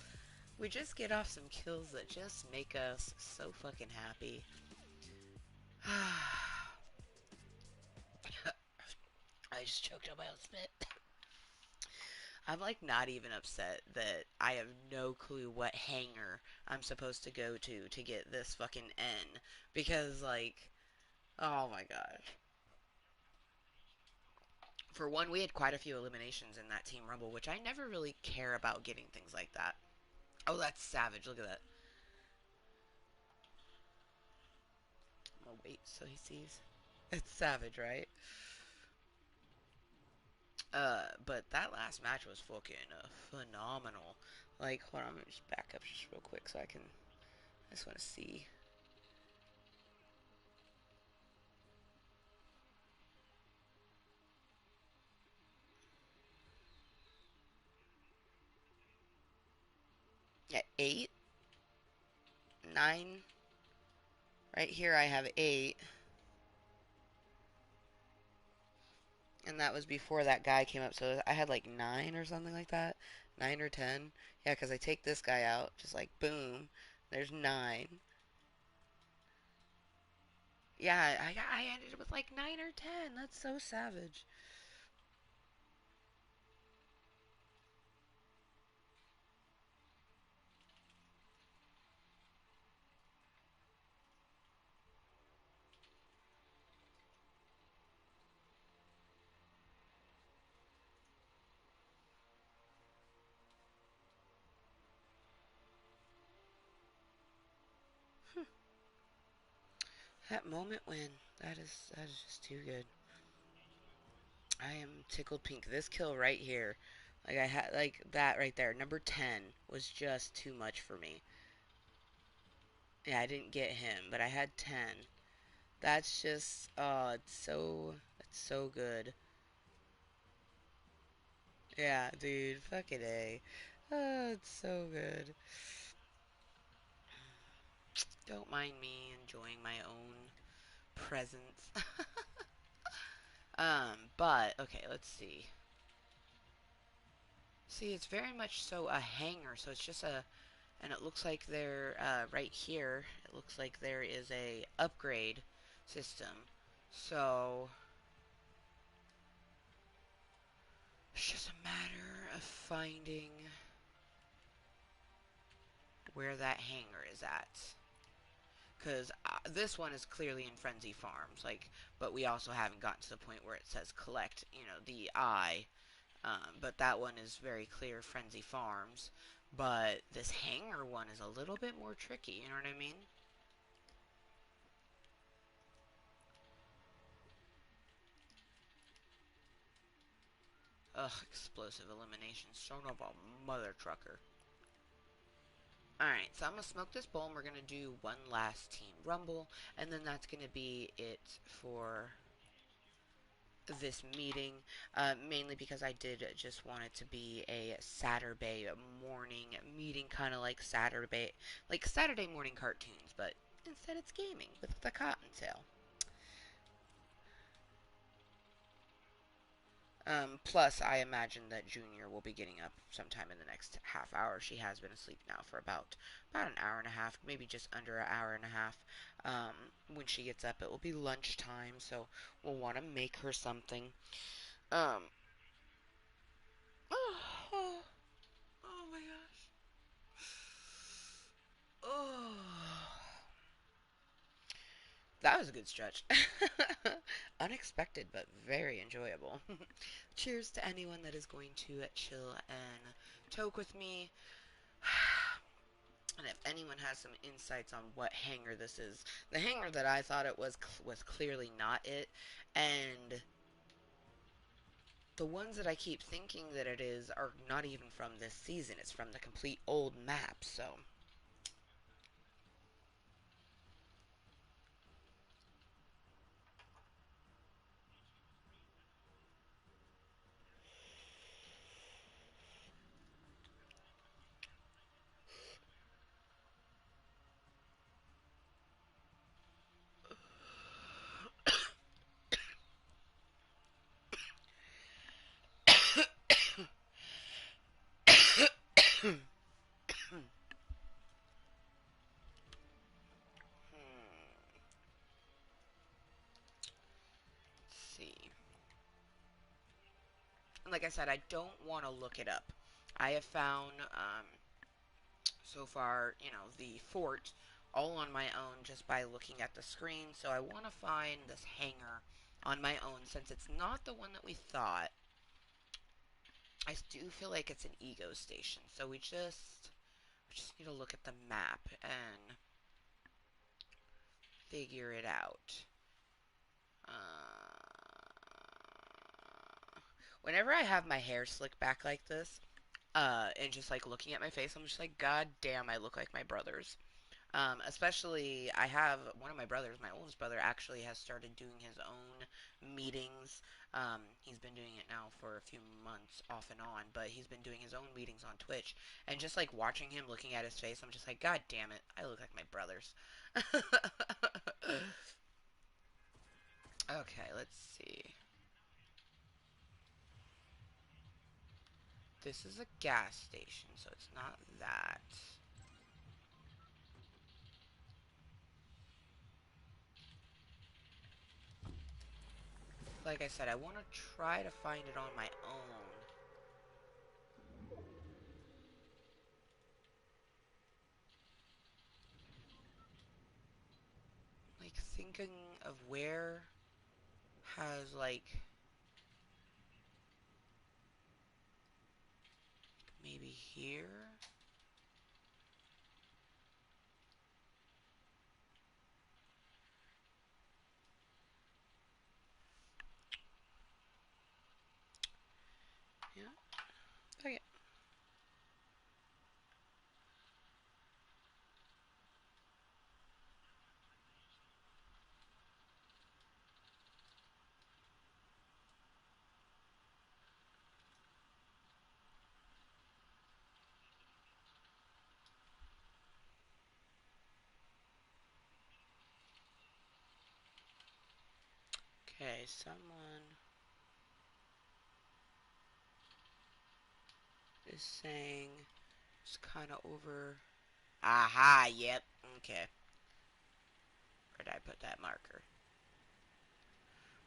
we just get off some kills that just make us so fucking happy. I just choked on my own spit. I'm like not even upset that I have no clue what hangar I'm supposed to go to get this fucking N. Because, like, oh my gosh. For one, we had quite a few eliminations in that Team Rumble, which I never really care about getting things like that. Oh, that's savage. Look at that. Oh, wait, so he sees. It's savage, right? But that last match was fucking phenomenal. Like, hold on, let me just back up just real quick so I just want to see. At 8? 9. Right here I have 8. And that was before that guy came up. So I had like 9 or something like that. 9 or 10. Yeah, because I take this guy out. Just like boom. There's 9. Yeah, I ended with like 9 or 10. That's so savage. That moment when that is just too good. I am tickled pink. This kill right here, like I had like that right there, number 10 was just too much for me. Yeah, I didn't get him, but I had 10. That's just it's so good. Yeah, dude, fucking A. Oh, it's so good. Don't mind me enjoying my own presence. But okay, let's see. See, it's very much so a hanger, so it's just a and it looks like there right here, it looks like there is a upgrade system. So it's just a matter of finding where that hanger is at. Because this one is clearly in Frenzy Farms, like, but we also haven't gotten to the point where it says collect, the eye. But that one is very clear Frenzy Farms. But this hanger one is a little bit more tricky. You know what I mean? Ugh, explosive elimination, son of a mother trucker. Alright, so I'm gonna smoke this bowl and we're gonna do one last team rumble, and then that's gonna be it for this meeting, mainly because I did just want it to be a Saturday morning meeting, kind of like Saturday morning cartoons, but instead it's gaming with the Cottontail. Plus, I imagine that Junior will be getting up sometime in the next half hour. She has been asleep now for about an hour and a half, maybe just under an hour and a half. When she gets up, it will be lunchtime, so we'll want to make her something. Um, oh, oh my gosh. Oh, that was a good stretch. Unexpected, but very enjoyable. Cheers to anyone that is going to chill and toke with me. And if anyone has some insights on what hanger this is, the hanger that I thought it was clearly not it, and the ones that I keep thinking that it is are not even from this season. It's from the complete old map. So hmm. Let's see. Like I said, I don't want to look it up. I have found so far, the fort all on my own just by looking at the screen. So I want to find this hanger on my own since it's not the one that we thought. I do feel like it's an ego station. So we just need to look at the map and figure it out. Uh, Whenever I have my hair slicked back like this, and just like looking at my face, I'm just like, God damn, I look like my brothers. Especially, I have one of my brothers, my oldest brother, actually has started doing his own meetings. He's been doing it now for a few months off and on, but he's been doing his own meetings on Twitch. And just like watching him, looking at his face, I'm just like, God damn it, I look like my brothers. Okay, let's see. This is a gas station, so it's not that. Like I said, I want to try to find it on my own. Like thinking of where has like maybe here. Yeah. Okay. Okay. Someone is saying it's kind of over. Aha. Yep. Okay. Where did I put that marker?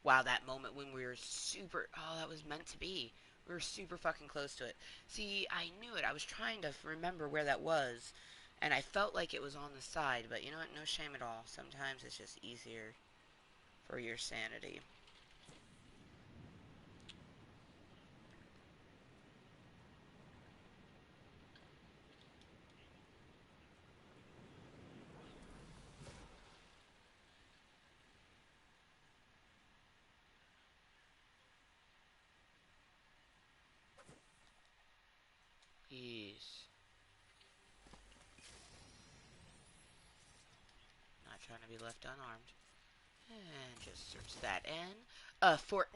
Wow, that moment when we were super. Oh, that was meant to be. We were super fucking close to it. See, I knew it. I was trying to remember where that was, and I felt like it was on the side, but you know what? No shame at all. Sometimes it's just easier for your sanity. Yes. Not trying to be left unarmed. And just search that in. For.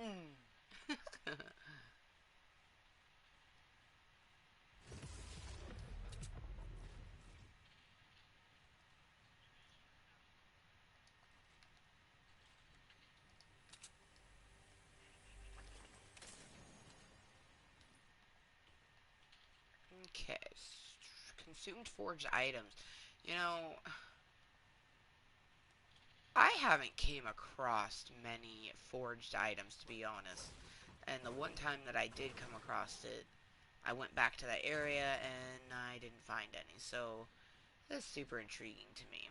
Okay. Consumed forged items. You know, I haven't came across many forged items, to be honest. And the one time that I did come across it, I went back to that area and I didn't find any. So that's super intriguing to me.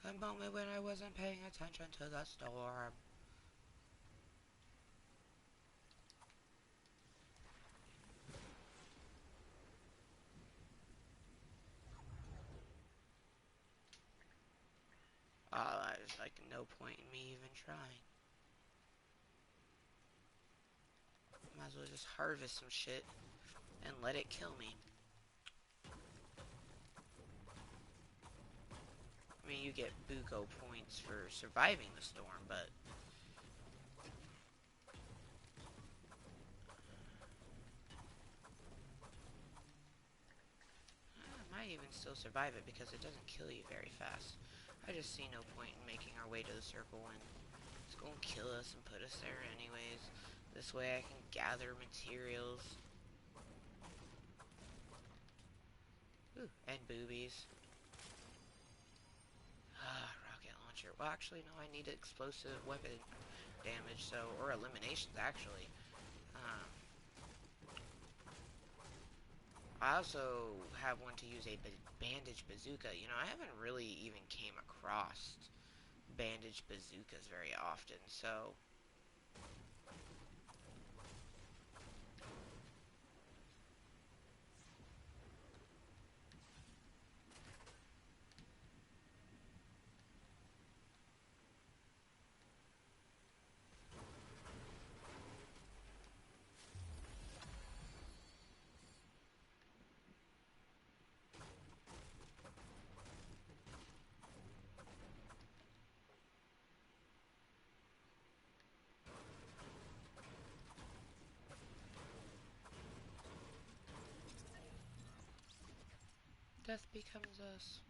A moment when I wasn't paying attention to the storm. There's like no point in me even trying. Might as well just harvest some shit and let it kill me. I mean, you get buco points for surviving the storm, but still survive it because it doesn't kill you very fast. I just see no point in making our way to the circle when it's going to kill us and put us there anyways. This way I can gather materials. Ooh, and boobies. Ah, rocket launcher. Well, actually, no, I need explosive weapon damage, so, or eliminations, actually. Um, I also have one to use a bandage bazooka. You know, I haven't really even came across bandage bazookas very often, so death becomes us.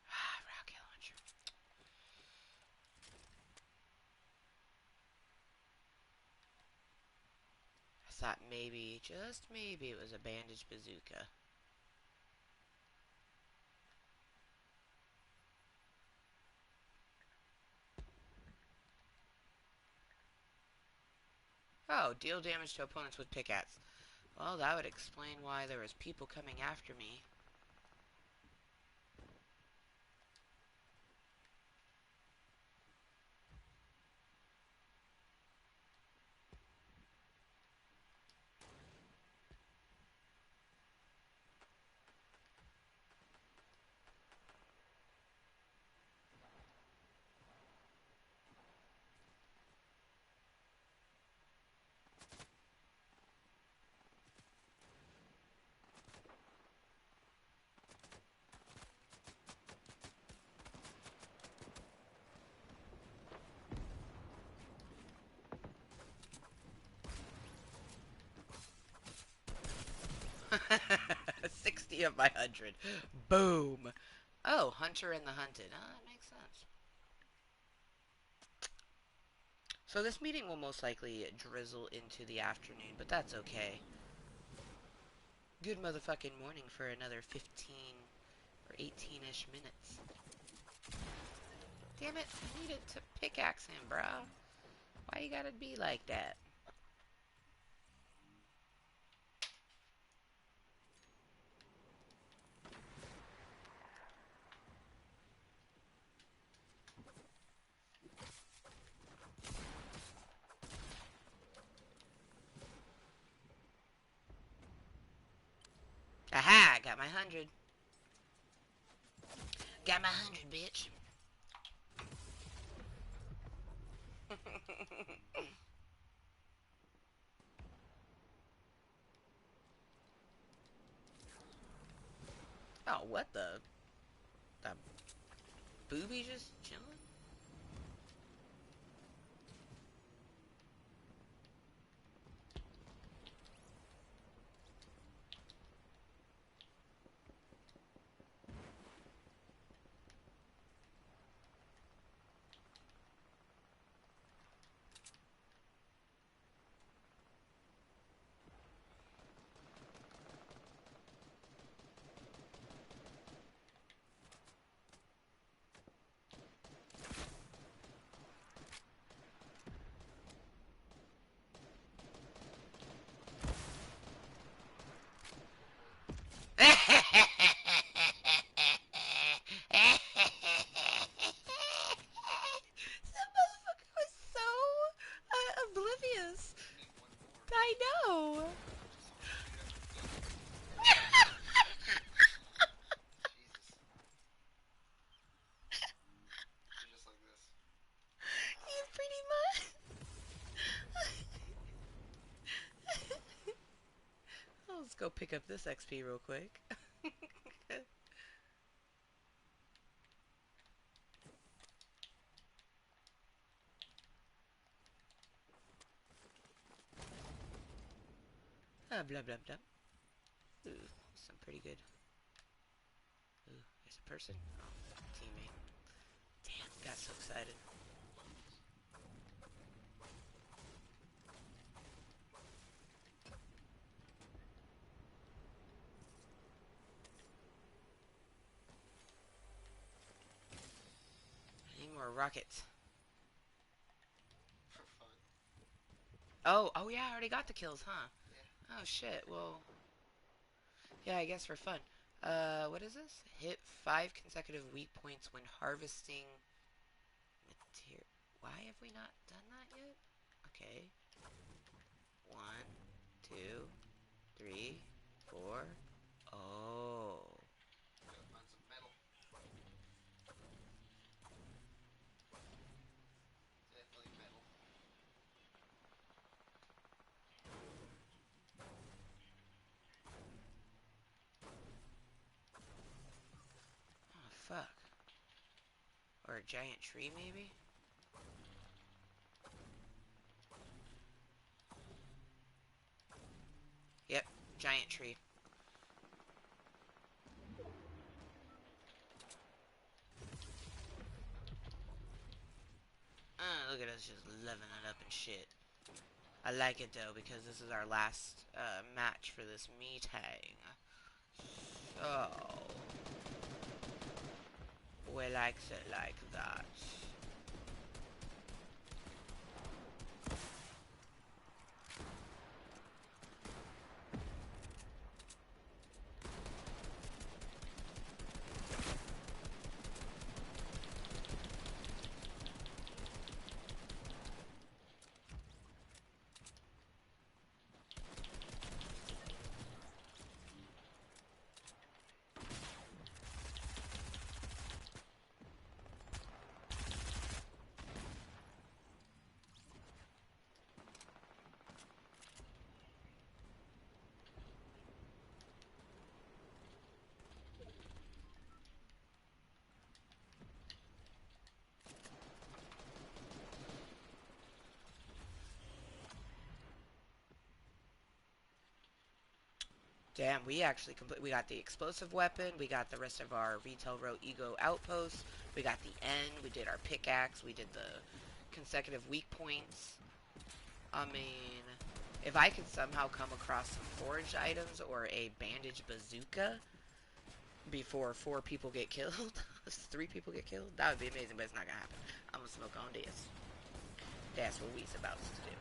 Ah, rocket launcher. I thought maybe, just maybe, it was a bandage bazooka. Oh, deal damage to opponents with pickaxe. Well, that would explain why there was people coming after me. Mm. 60 of my 100. Boom. Oh, Hunter and the Hunted. Oh, that makes sense. So this meeting will most likely drizzle into the afternoon, but that's okay. Good motherfucking morning for another 15 or 18-ish minutes. Damn it, I needed to pickaxe him, bro. Why you gotta be like that? Aha! Got my 100. Got my 100, bitch. Oh, what the? The booby just chilling? go pick up this XP real quick. Blah blah blah. Ooh, some pretty good. Ooh, there's a person. Oh, teammate. Damn, got so excited. I need more rockets. For fun. Oh yeah, I already got the kills, huh? Yeah. Oh shit. Well, yeah, I guess for fun. What is this? Hit 5 consecutive weak points when harvesting material. Why have we not done that yet? Okay. One, two, three, four. Oh. Gotta find some metal. Definitely metal. Oh, fuck. Or a giant tree, maybe? Yep, giant tree. Look at us just living it up and shit. I like it though because this is our last match for this meeting. So we likes it like that. Damn, we actually we got the explosive weapon, we got the rest of our retail row ego outposts, we got the end, we did our pickaxe, we did the consecutive weak points. I mean, if I could somehow come across some foraged items or a bandage bazooka before 4 people get killed, 3 people get killed, that would be amazing, but it's not gonna happen. I'm gonna smoke on this. That's what we's about to do.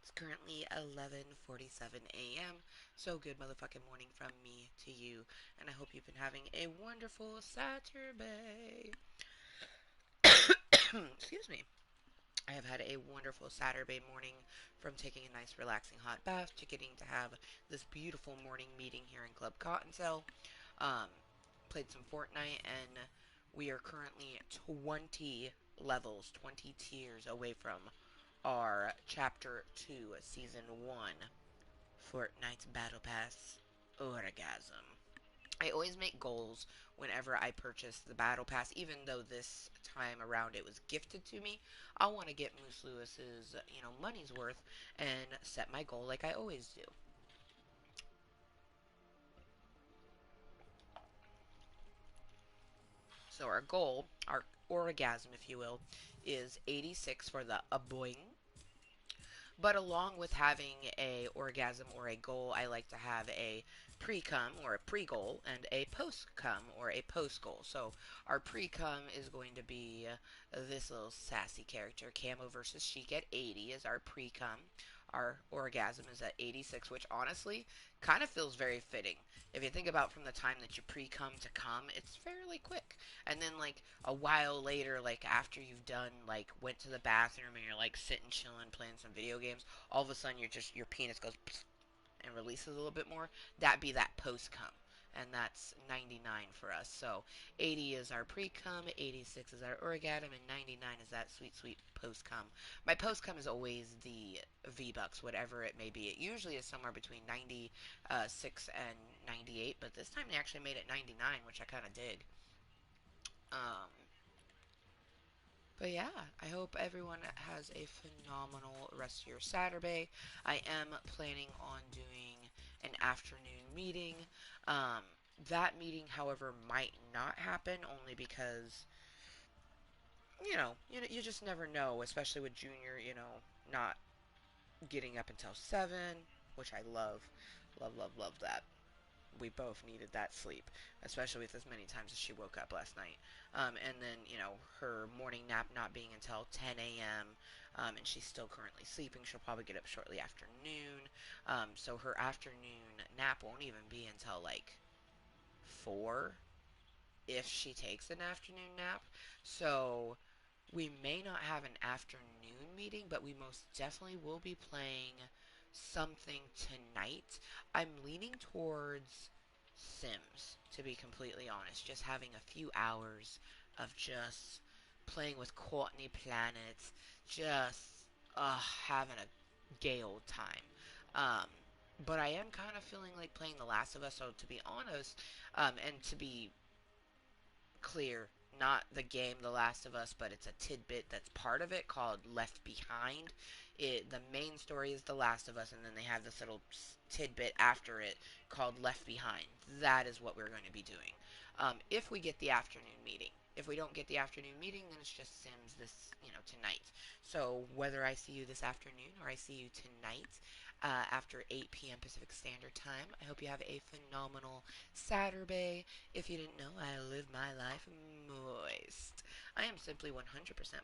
It's currently 11:47 a.m. So good motherfucking morning from me to you, and I hope you've been having a wonderful Saturday. Excuse me. I have had a wonderful Saturday morning from taking a nice relaxing hot bath to getting to have this beautiful morning meeting here in Club Kottontale. Um, Played some Fortnite and we are currently 20 levels, 20 tiers away from our Chapter 2, Season 1, Fortnite's Battle Pass Orgasm. I always make goals whenever I purchase the Battle Pass, even though this time around it was gifted to me. I want to get Moose Lewis's, money's worth and set my goal like I always do. So our goal, our orgasm, if you will, is 86 for the a boing. But along with having a orgasm or a goal, I like to have a pre-cum or a pre-goal and a post-cum or a post-goal. So our pre-cum is going to be this little sassy character. Camo versus Chic at 80 is our pre-cum. Our orgasm is at 86, which honestly kind of feels very fitting. If you think about from the time that you pre-cum to cum, it's fairly quick. And then like a while later, like after you've done like went to the bathroom and you're like sitting chilling playing some video games, all of a sudden your penis goes and releases a little bit more. That be that post cum. And that's 99 for us. So 80 is our pre cum, 86 is our orgasm, and 99 is that sweet, sweet post cum. My post cum is always the V Bucks, whatever it may be. It usually is somewhere between 96 and 98, but this time they actually made it 99, which I kind of dig. Um, but yeah, I hope everyone has a phenomenal rest of your Saturday. I am planning on doing an afternoon meeting. Um, that meeting, however, might not happen only because you just never know, especially with Junior, not getting up until 7, which I love, love, love, love that. We both needed that sleep, especially with as many times as she woke up last night. And then, her morning nap not being until 10 a.m., and she's still currently sleeping. She'll probably get up shortly after noon. So her afternoon nap won't even be until like 4 if she takes an afternoon nap. So we may not have an afternoon meeting, but we most definitely will be playing something tonight. I'm leaning towards Sims, to be completely honest. Just having a few hours of just playing with Courtney planets, just having a gay old time. Um, but I am kind of feeling like playing The Last of Us, so to be honest, and to be clear, not the game The Last of Us, but it's a tidbit that's part of it called Left Behind. The main story is The Last of Us, and then they have this little tidbit after it called Left Behind. That is what we're going to be doing. If we get the afternoon meeting. If we don't get the afternoon meeting, then it's just Sims tonight. So whether I see you this afternoon or I see you tonight, after 8 p.m. Pacific Standard Time, I hope you have a phenomenal Saturday. If you didn't know, I live my life moist. I am simply 100%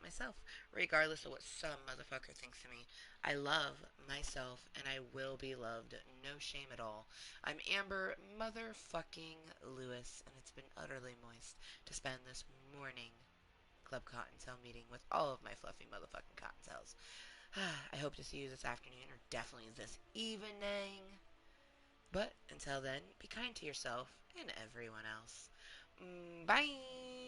myself, regardless of what some motherfucker thinks of me. I love myself, and I will be loved. No shame at all. I'm Amber motherfucking Lewis, and it's been utterly moist to spend this morning Club Cottontail meeting with all of my fluffy motherfucking cottontails. I hope to see you this afternoon, or definitely this evening. But until then, be kind to yourself and everyone else. Bye!